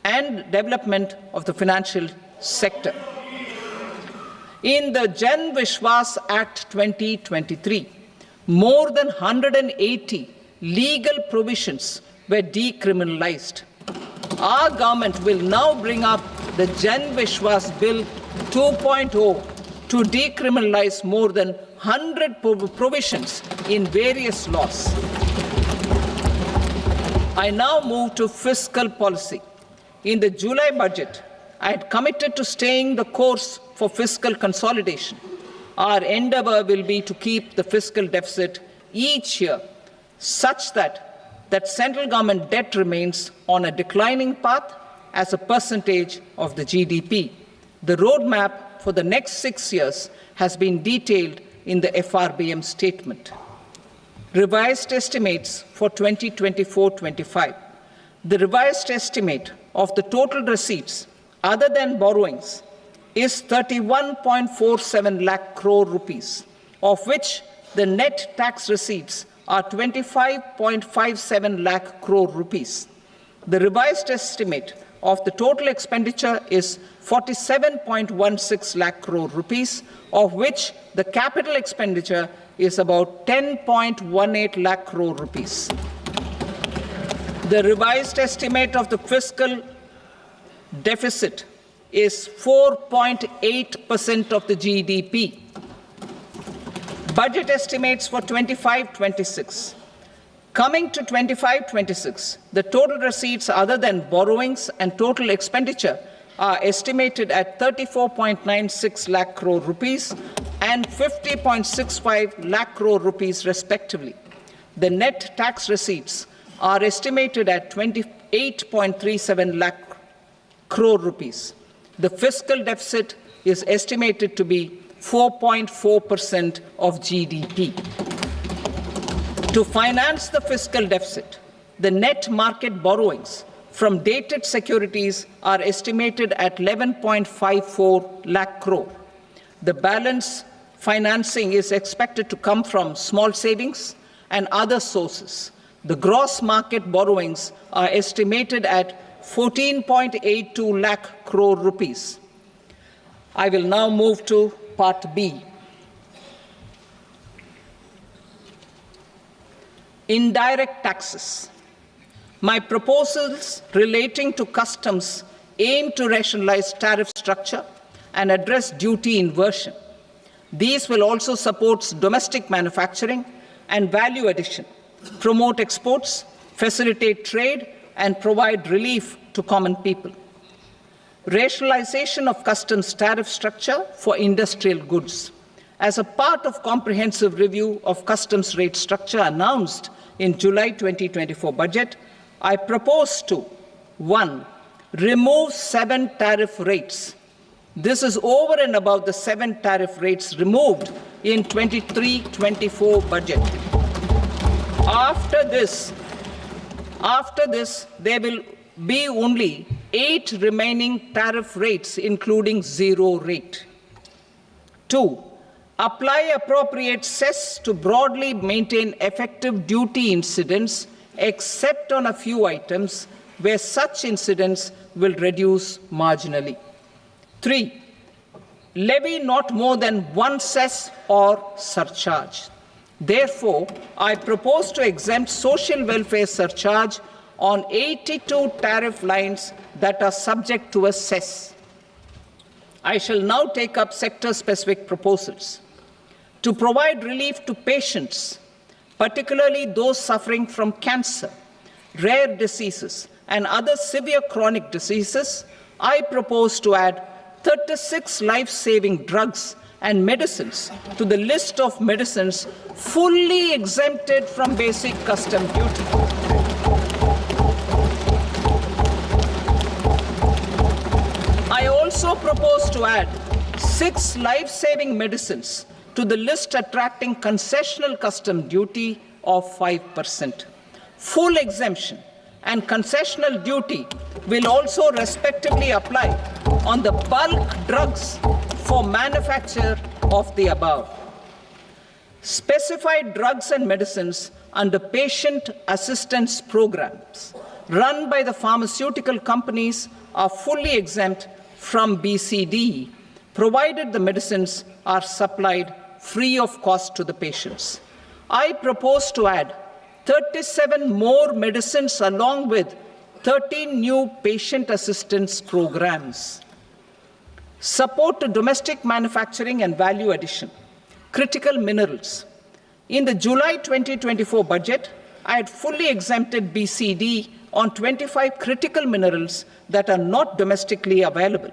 and development of the financial sector. In the Jan Vishwas Act 2023, more than 180 legal provisions were decriminalized. Our government will now bring up the Jan Vishwas Bill 2.0 to decriminalize more than 100 provisions in various laws. I now move to fiscal policy. In the July budget, I had committed to staying the course for fiscal consolidation. Our endeavor will be to keep the fiscal deficit each year such that central government debt remains on a declining path as a percentage of the GDP. The roadmap for the next 6 years has been detailed in the FRBM statement. Revised estimates for 2024-25. The revised estimate of the total receipts other than borrowings is 31.47 lakh crore rupees, of which the net tax receipts are 25.57 lakh crore rupees. The revised estimate of the total expenditure is 47.16 lakh crore rupees, of which the capital expenditure is about 10.18 lakh crore rupees. The revised estimate of the fiscal deficit is 4.8% of the GDP. Budget estimates for 25-26. Coming to 25-26, the total receipts other than borrowings and total expenditure are estimated at 34.96 lakh crore rupees and 50.65 lakh crore rupees respectively. The net tax receipts are estimated at 28.37 lakh crore rupees. The fiscal deficit is estimated to be 4.4% of GDP. To finance the fiscal deficit, the net market borrowings from dated securities are estimated at 11.54 lakh crore. The balance financing is expected to come from small savings and other sources. The gross market borrowings are estimated at 14.82 lakh crore rupees. I will now move to Part B. Indirect taxes. My proposals relating to customs aim to rationalize tariff structure and address duty inversion. These will also support domestic manufacturing and value addition, promote exports, facilitate trade, and provide relief to common people. Rationalization of customs tariff structure for industrial goods. As a part of comprehensive review of customs rate structure announced in July 2024 budget, I propose to 1. Remove 7 tariff rates. This is over and above the 7 tariff rates removed in 23-24 budget. After this, there will be only 8 remaining tariff rates, including 0 rate. 2. Apply appropriate cess to broadly maintain effective duty incidence, except on a few items where such incidence will reduce marginally. 3. levy not more than one cess or surcharge. Therefore, I propose to exempt social welfare surcharge on 82 tariff lines that are subject to a cess. I shall now take up sector-specific proposals. To provide relief to patients, particularly those suffering from cancer, rare diseases, and other severe chronic diseases, I propose to add 36 life-saving drugs and medicines to the list of medicines fully exempted from basic custom duty. I also propose to add 6 life-saving medicines to the list attracting concessional custom duty of 5%. Full exemption and concessional duty will also respectively apply on the bulk drugs for manufacture of the above. Specified drugs and medicines under patient assistance programs run by the pharmaceutical companies are fully exempt from BCD, provided the medicines are supplied free of cost to the patients. I propose to add 37 more medicines along with 13 new patient assistance programs. Support to domestic manufacturing and value addition. Critical minerals. In the July 2024 budget, I had fully exempted BCD on 25 critical minerals that are not domestically available.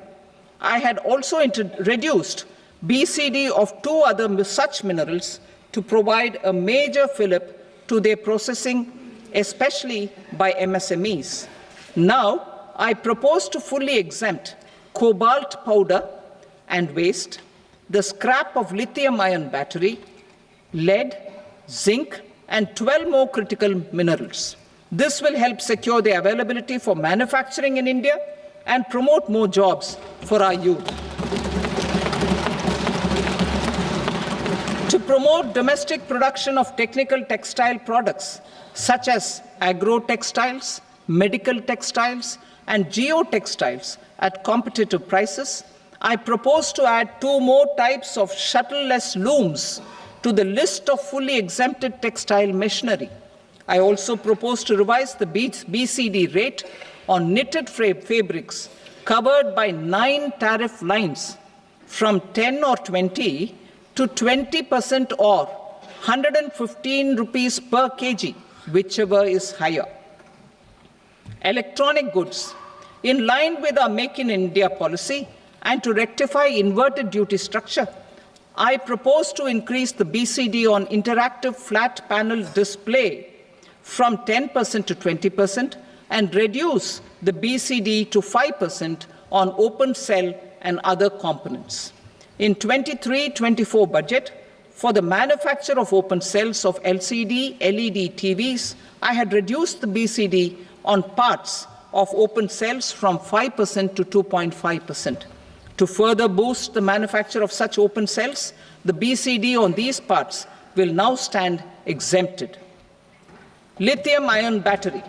I had also reduced BCD of 2 other such minerals to provide a major fillip to their processing, especially by MSMEs. Now, I propose to fully exempt cobalt powder and waste, the scrap of lithium-ion battery, lead, zinc, and 12 more critical minerals. This will help secure their availability for manufacturing in India and promote more jobs for our youth. To promote domestic production of technical textile products such as agro-textiles, medical textiles, and geotextiles at competitive prices, I propose to add 2 more types of shuttle-less looms to the list of fully exempted textile machinery. I also propose to revise the BCD rate on knitted fabrics covered by 9 tariff lines from 10 or 20 to 20% or 115 rupees per kg, whichever is higher. Electronic goods. In line with our Make in India policy and to rectify inverted duty structure, I propose to increase the BCD on interactive flat panel display from 10% to 20% and reduce the BCD to 5% on open cell and other components. In 23-24 budget, for the manufacture of open cells of LCD, LED TVs, I had reduced the BCD on parts of open cells from 5% to 2.5%. To further boost the manufacture of such open cells, the BCD on these parts will now stand exempted. Lithium-ion battery.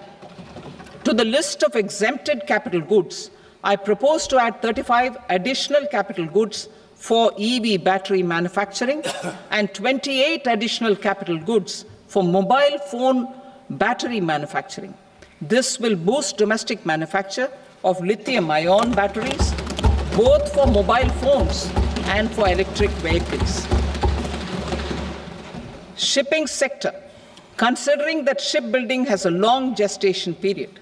To the list of exempted capital goods, I propose to add 35 additional capital goods for EV battery manufacturing and 28 additional capital goods for mobile phone battery manufacturing. This will boost domestic manufacture of lithium-ion batteries, both for mobile phones and for electric vehicles. Shipping sector. Considering that shipbuilding has a long gestation period,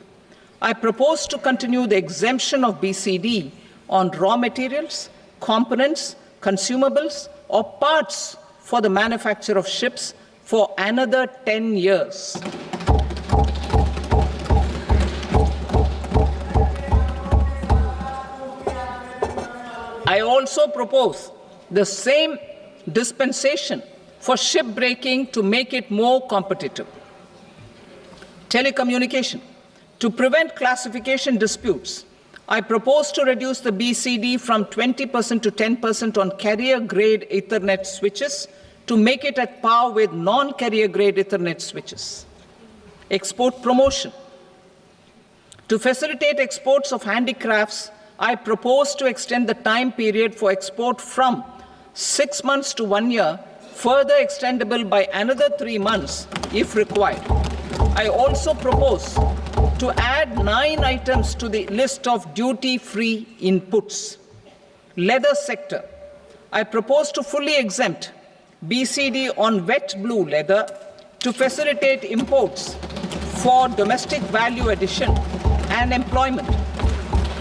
I propose to continue the exemption of BCD on raw materials, components, consumables, or parts for the manufacture of ships for another 10 years. I also propose the same dispensation for shipbreaking to make it more competitive. Telecommunication. To prevent classification disputes, I propose to reduce the BCD from 20% to 10% on carrier-grade Ethernet switches to make it at par with non-carrier-grade Ethernet switches. Export promotion. To facilitate exports of handicrafts, I propose to extend the time period for export from 6 months to 1 year, further extendable by another 3 months if required. I also propose to add 9 items to the list of duty-free inputs. Leather sector. I propose to fully exempt BCD on wet blue leather to facilitate imports for domestic value addition and employment.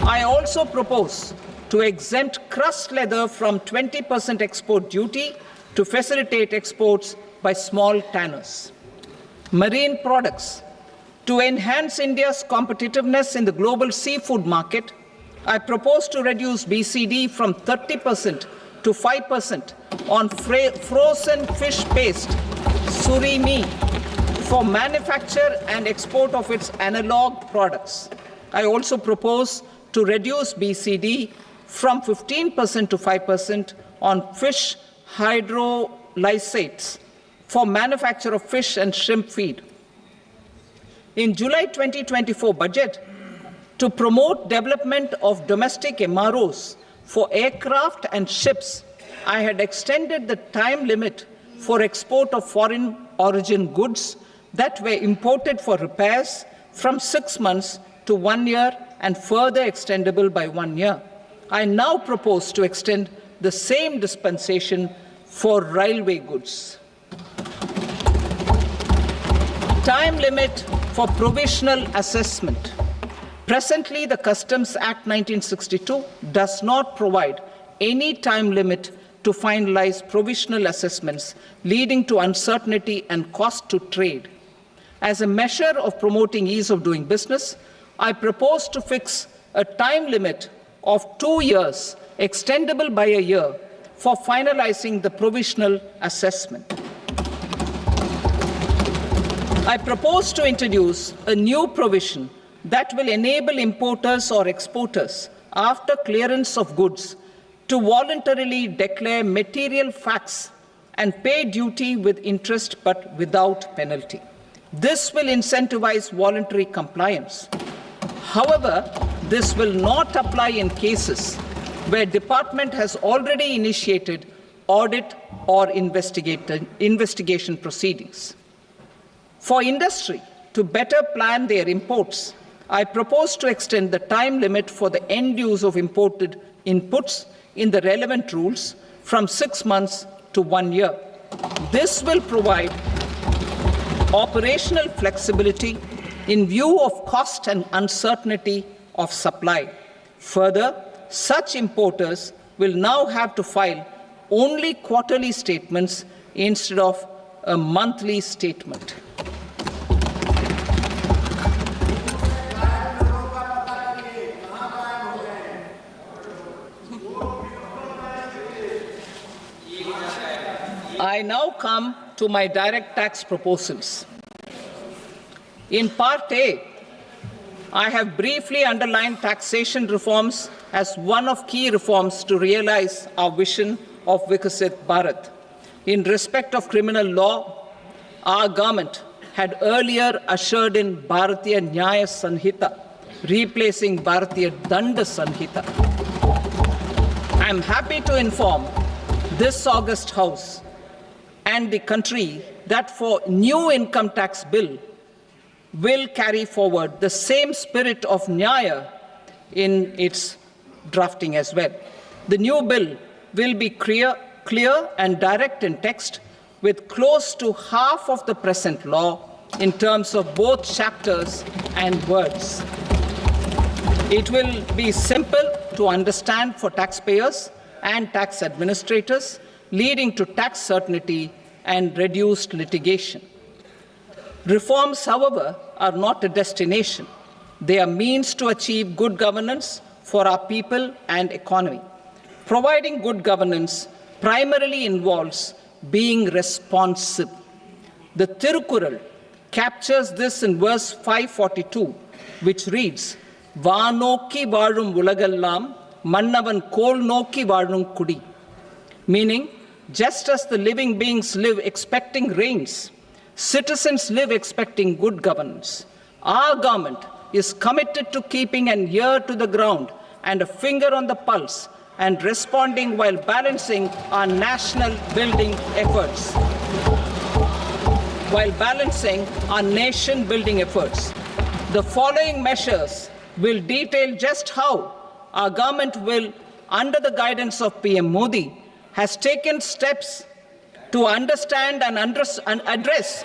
I also propose to exempt crust leather from 20% export duty to facilitate exports by small tanners. Marine products. To enhance India's competitiveness in the global seafood market, I propose to reduce BCD from 30% to 5% on frozen fish paste, surimi, for manufacture and export of its analog products. I also propose to reduce BCD from 15% to 5% on fish hydrolysates for manufacture of fish and shrimp feed. In July 2024 budget, to promote development of domestic MROs for aircraft and ships, I had extended the time limit for export of foreign origin goods that were imported for repairs from 6 months to 1 year and further extendable by 1 year. I now propose to extend the same dispensation for railway goods. Time limit for provisional assessment. Presently, the Customs Act 1962 does not provide any time limit to finalize provisional assessments, leading to uncertainty and cost to trade. As a measure of promoting ease of doing business, I propose to fix a time limit of 2 years, extendable by a year, for finalizing the provisional assessment. I propose to introduce a new provision that will enable importers or exporters, after clearance of goods, to voluntarily declare material facts and pay duty with interest but without penalty. This will incentivize voluntary compliance. However, this will not apply in cases where department has already initiated audit or investigation proceedings. For industry to better plan their imports, I propose to extend the time limit for the end use of imported inputs in the relevant rules from 6 months to 1 year. This will provide operational flexibility in view of cost and uncertainty of supply. Further, such importers will now have to file only quarterly statements instead of a monthly statement. I now come to my direct tax proposals. In Part A, I have briefly underlined taxation reforms as one of key reforms to realize our vision of Vikasit Bharat. In respect of criminal law, our government had earlier ushered in Bharatiya Nyaya Sanhita, replacing Bharatiya Danda Sanhita. I am happy to inform this august House and the country that for new income tax bill will carry forward the same spirit of Nyaya in its drafting as well. The new bill will be clear and direct in text, with close to half of the present law in terms of both chapters and words. It will be simple to understand for taxpayers and tax administrators, leading to tax certainty and reduced litigation. Reforms, however, are not a destination. They are means to achieve good governance for our people and economy. Providing good governance primarily involves being responsive. The Tirukural captures this in verse 542, which reads, "Vaanokki vaazhum ulagallam, mannavan kol nokki vaazhum kudi," meaning, just as the living beings live expecting rains, citizens live expecting good governance. Our government is committed to keeping an ear to the ground and a finger on the pulse and responding while balancing our national building efforts. The following measures will detail just how our government will, under the guidance of PM Modi, has taken steps to understand and address.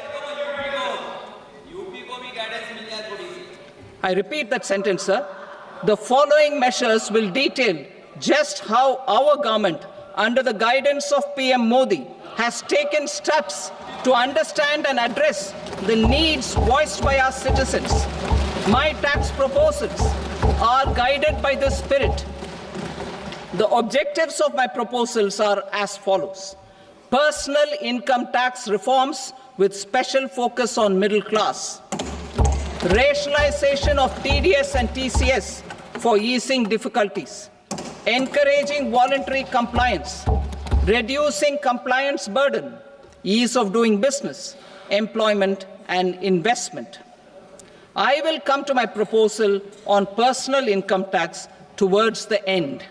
I repeat that sentence, sir. The following measures will detail just how our government, under the guidance of PM Modi, has taken steps to understand and address the needs voiced by our citizens. My tax proposals are guided by this spirit. The objectives of my proposals are as follows. Personal income tax reforms with special focus on middle class. Rationalization of TDS and TCS for easing difficulties. Encouraging voluntary compliance. Reducing compliance burden. Ease of doing business, employment and investment. I will come to my proposal on personal income tax towards the end.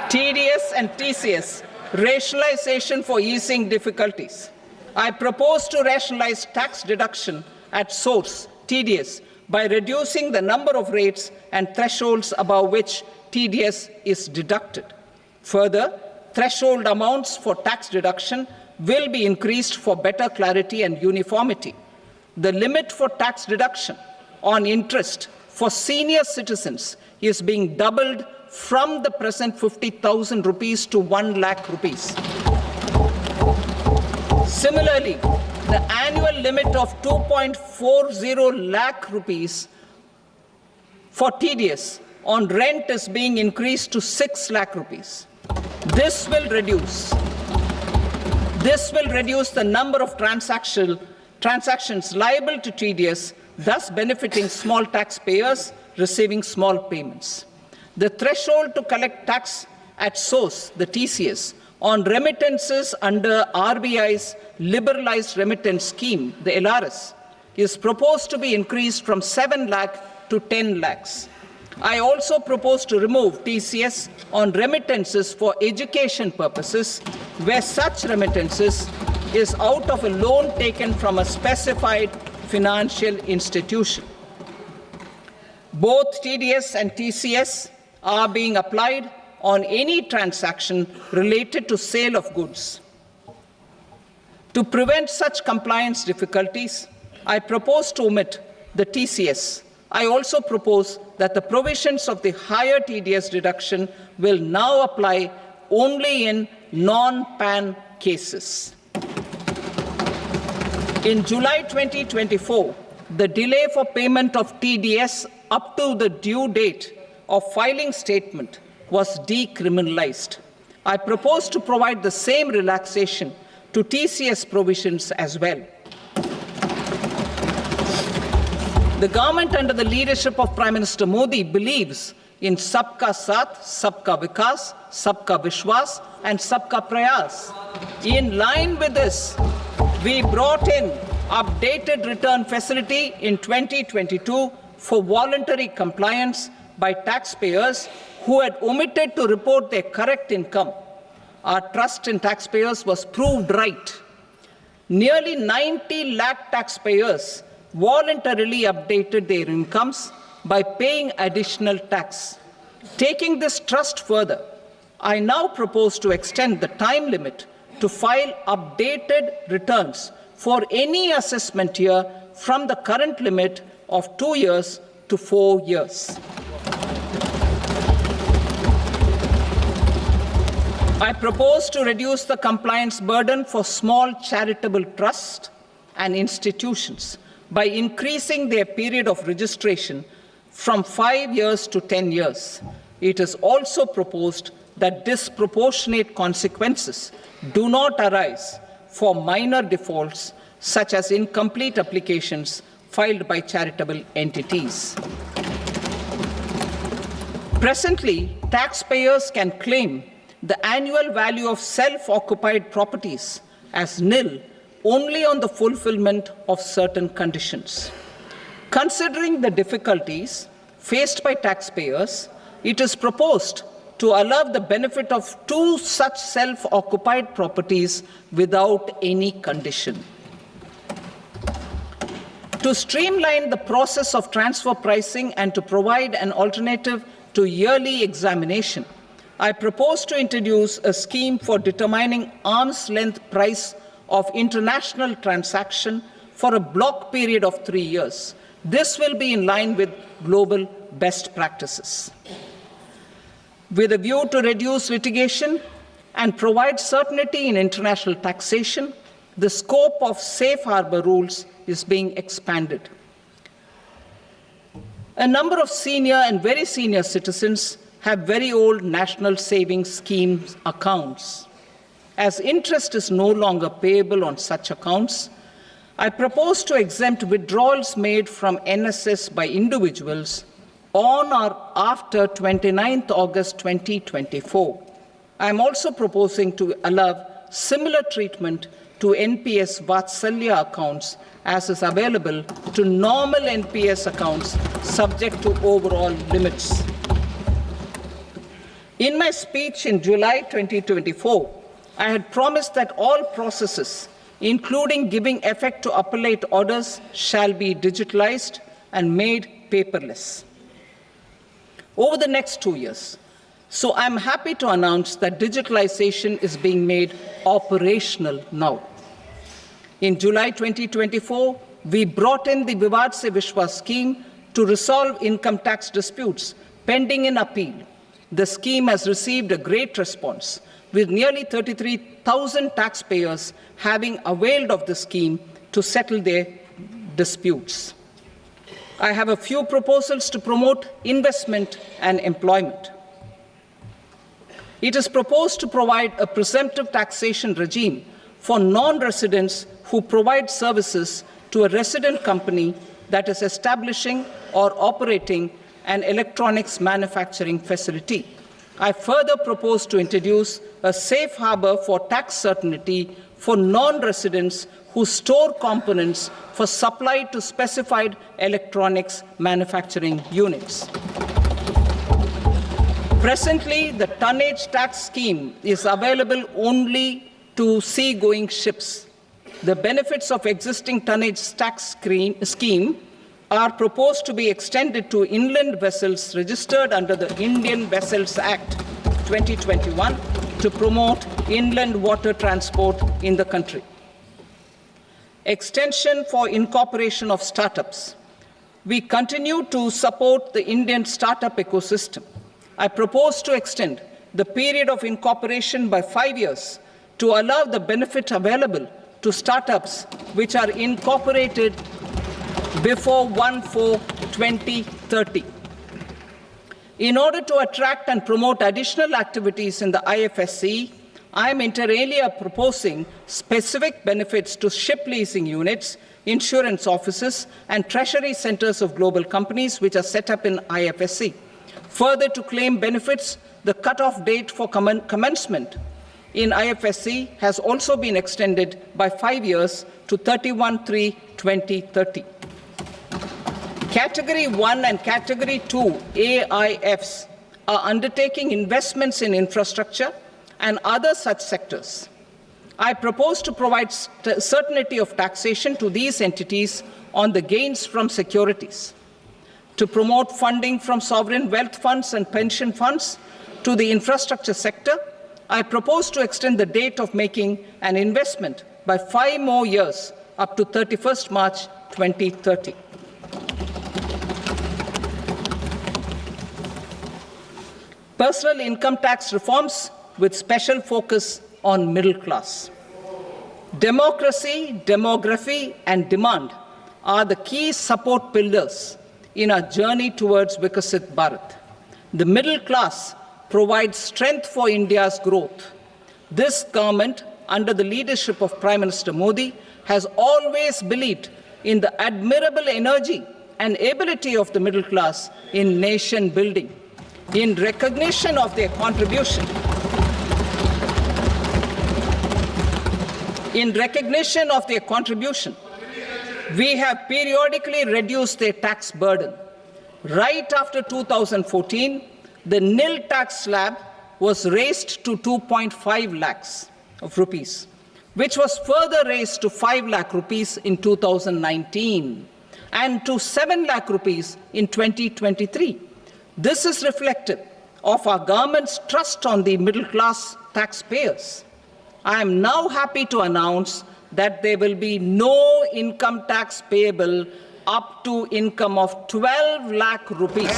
TDS and TCS, rationalization for easing difficulties. I propose to rationalize tax deduction at source, TDS, by reducing the number of rates and thresholds above which TDS is deducted. Further, threshold amounts for tax deduction will be increased for better clarity and uniformity. The limit for tax deduction on interest for senior citizens is being doubled from the present 50,000 rupees to 1 lakh rupees. Similarly, the annual limit of 2.40 lakh rupees for TDS on rent is being increased to 6 lakh rupees. This will reduce the number of transactions liable to TDS, thus benefiting small taxpayers receiving small payments. The threshold to collect tax at source, the TCS, on remittances under RBI's liberalized remittance scheme, the LRS, is proposed to be increased from 7 lakh to 10 lakhs. I also propose to remove TCS on remittances for education purposes, where such remittances is out of a loan taken from a specified financial institution. Both TDS and TCS are being applied on any transaction related to sale of goods. To prevent such compliance difficulties, I propose to omit the TCS. I also propose that the provisions of the higher TDS deduction will now apply only in non-PAN cases. In July 2024, the delay for payment of TDS up to the due date of filing statement was decriminalized. I propose to provide the same relaxation to TCS provisions as well. The government under the leadership of Prime Minister Modi believes in Sabka Saath, Sabka Vikas, Sabka Vishwas and Sabka Prayas. In line with this, we brought in updated return facility in 2022 for voluntary compliance by taxpayers who had omitted to report their correct income. Our trust in taxpayers was proved right. Nearly 90 lakh taxpayers voluntarily updated their incomes by paying additional tax. Taking this trust further, I now propose to extend the time limit to file updated returns for any assessment year from the current limit of 2 years to 4 years. I propose to reduce the compliance burden for small charitable trusts and institutions by increasing their period of registration from 5 years to 10 years. It is also proposed that disproportionate consequences do not arise for minor defaults, such as incomplete applications filed by charitable entities. Presently, taxpayers can claim the annual value of self-occupied properties as nil only on the fulfillment of certain conditions. Considering the difficulties faced by taxpayers, it is proposed to allow the benefit of 2 such self-occupied properties without any condition. To streamline the process of transfer pricing and to provide an alternative to yearly examination, I propose to introduce a scheme for determining arm's length price of international transaction for a block period of 3 years. This will be in line with global best practices. With a view to reduce litigation and provide certainty in international taxation, the scope of safe harbor rules is being expanded. A number of senior and very senior citizens have very old national savings schemes accounts. As interest is no longer payable on such accounts, I propose to exempt withdrawals made from NSS by individuals on or after 29th August 2024. I am also proposing to allow similar treatment to NPS Vatsalya accounts as is available to normal NPS accounts subject to overall limits. In my speech in July 2024, I had promised that all processes, including giving effect to appellate orders, shall be digitalized and made paperless over the next 2 years. So I'm happy to announce that digitalization is being made operational now. In July 2024, we brought in the Vivad Se Vishwas scheme to resolve income tax disputes pending in appeal. The scheme has received a great response, with nearly 33,000 taxpayers having availed of the scheme to settle their disputes. I have a few proposals to promote investment and employment. It is proposed to provide a presumptive taxation regime for non-residents who provide services to a resident company that is establishing or operating an electronics manufacturing facility. I further propose to introduce a safe harbor for tax certainty for non-residents who store components for supply to specified electronics manufacturing units. Presently, the tonnage tax scheme is available only to sea-going ships. The benefits of existing tonnage tax scheme are proposed to be extended to inland vessels registered under the Indian Vessels Act 2021 to promote inland water transport in the country. Extension for incorporation of startups. We continue to support the Indian startup ecosystem. I propose to extend the period of incorporation by 5 years to allow the benefit available to startups which are incorporated before 1/4/2030. In order to attract and promote additional activities in the IFSC, I am inter alia proposing specific benefits to ship leasing units, insurance offices, and treasury centers of global companies which are set up in IFSC. Further, to claim benefits, the cutoff date for commencement in IFSC has also been extended by 5 years to 31/3/2030. Category 1 and Category 2 AIFs are undertaking investments in infrastructure and other such sectors. I propose to provide certainty of taxation to these entities on the gains from securities, to promote funding from sovereign wealth funds and pension funds to the infrastructure sector. I propose to extend the date of making an investment by 5 more years up to 31st March 2030. Personal income tax reforms with special focus on middle class. Democracy, demography, and demand are the key support pillars in our journey towards Vikasit Bharat. The middle class provides strength for India's growth. This government, under the leadership of Prime Minister Modi, has always believed in the admirable energy and ability of the middle class in nation building. In recognition of their contribution, we have periodically reduced their tax burden. Right after 2014, the nil tax slab was raised to 2.5 lakhs of rupees, which was further raised to 5 lakh rupees in 2019 and to 7 lakh rupees in 2023. This is reflective of our government's trust on the middle class taxpayers. I am now happy to announce that there will be no income tax payable up to income of 12 lakh rupees.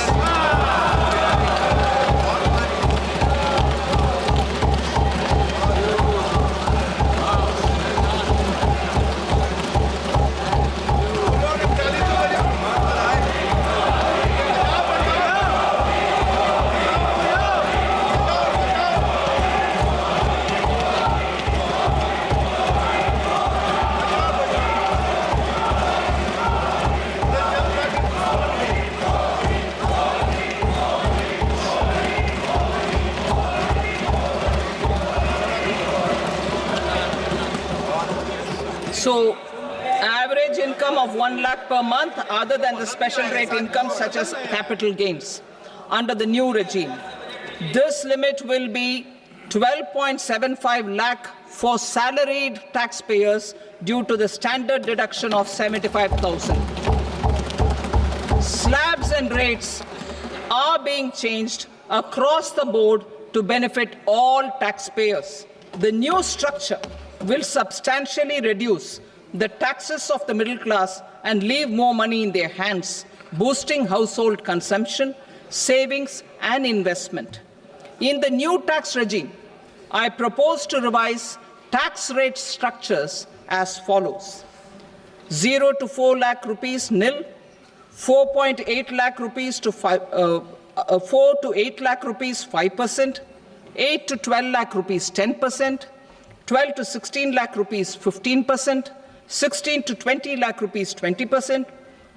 So, average income of 1 lakh per month other than the special rate income such as capital gains under the new regime. This limit will be 12.75 lakh for salaried taxpayers due to the standard deduction of 75,000. Slabs and rates are being changed across the board to benefit all taxpayers. The new structure will substantially reduce the taxes of the middle class and leave more money in their hands, boosting household consumption, savings, and investment. In the new tax regime, I propose to revise tax rate structures as follows: 0 to 4 lakh rupees nil, 4.8 lakh rupees to 4 to 8 lakh rupees 5%, 8 to 12 lakh rupees 10%, 12 to 16 lakh rupees 15%, 16 to 20 lakh rupees 20%,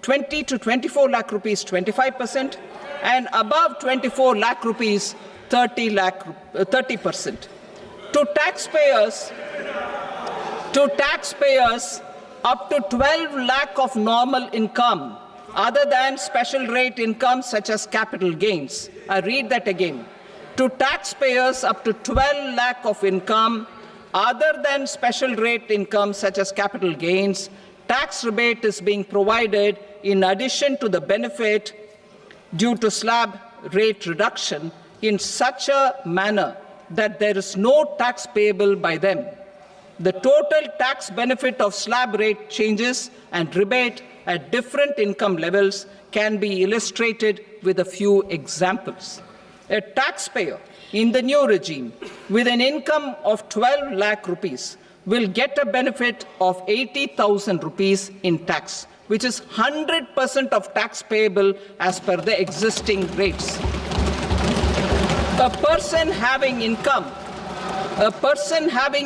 20 to 24 lakh rupees 25%, and above 24 lakh rupees 30%. To taxpayers up to 12 lakh of normal income other than special rate income such as capital gains. I read that again. To taxpayers up to 12 lakh of income other than special rate income such as capital gains, tax rebate is being provided in addition to the benefit due to slab rate reduction in such a manner that there is no tax payable by them. The total tax benefit of slab rate changes and rebate at different income levels can be illustrated with a few examples. A taxpayer in the new regime with an income of 12 lakh rupees will get a benefit of 80,000 rupees in tax, which is 100% of tax payable as per the existing rates. A person having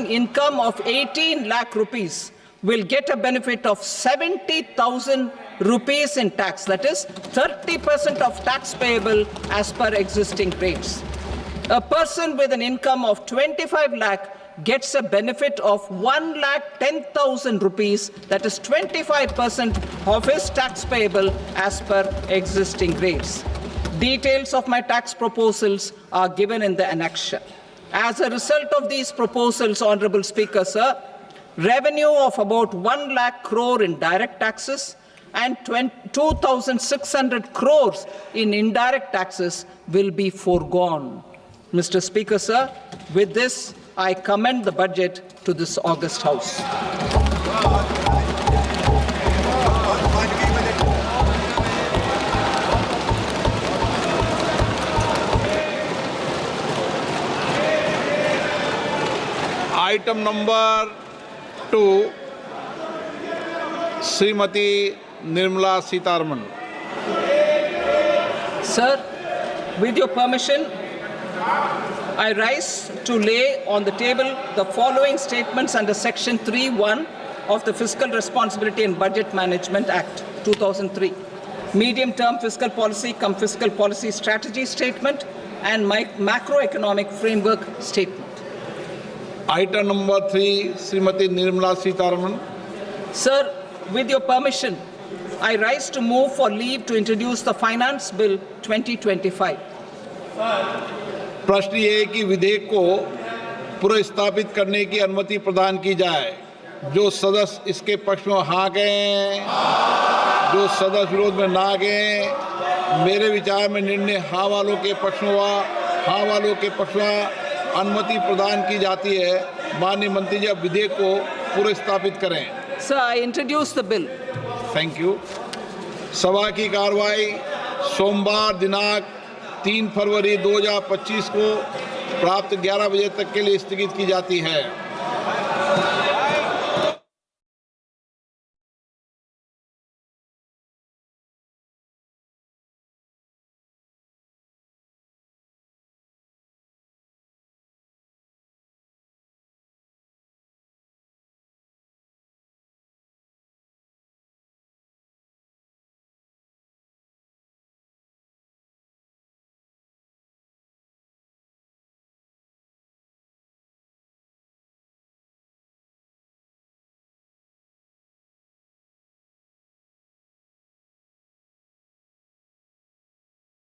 income of 18 lakh rupees will get a benefit of 70,000 rupees in tax, that is 30% of tax payable as per existing rates. A person with an income of 25 lakh gets a benefit of 1,10,000 rupees, that is 25% of his tax payable as per existing rates. Details of my tax proposals are given in the annexure. As a result of these proposals, Honorable Speaker, sir, revenue of about 1 lakh crore in direct taxes and 2,600 crores in indirect taxes will be foregone. Mr. Speaker, sir, with this, I commend the budget to this august House. Item number 2, Srimati NirmalaSitaraman. Sir, with your permission, I rise to lay on the table the following statements under Section 3(1) of the Fiscal Responsibility and Budget Management Act, 2003. Medium-term fiscal policy cum fiscal policy strategy statement and macroeconomic framework statement. Item number 3, Srimati NirmalaSitaraman. Sir, with your permission, I rise to move for leave to introduce the Finance Bill 2025. प्रश्न ये है कि विधेयक को पुनर्स्थापित करने की अनुमति प्रदान की जाए। जो सदस्य इसके पक्ष में हाँ गए, जो सदस्य विरोध में ना गए, मेरे विचार में निर्णय हाँ वालों के पक्ष में हुआ। हाँ वालों के पक्ष में अनुमति प्रदान की जाती है। माननीय मंत्री जी, अब विधेयक को पुनर्स्थापित करें। Sir, I introduce the bill. Thank you. सभा की कार्रवाई सोमवार दिनांक 3 फरवरी 2025 को प्राप्त 11 बजे तक के लिए स्थगित की जाती है।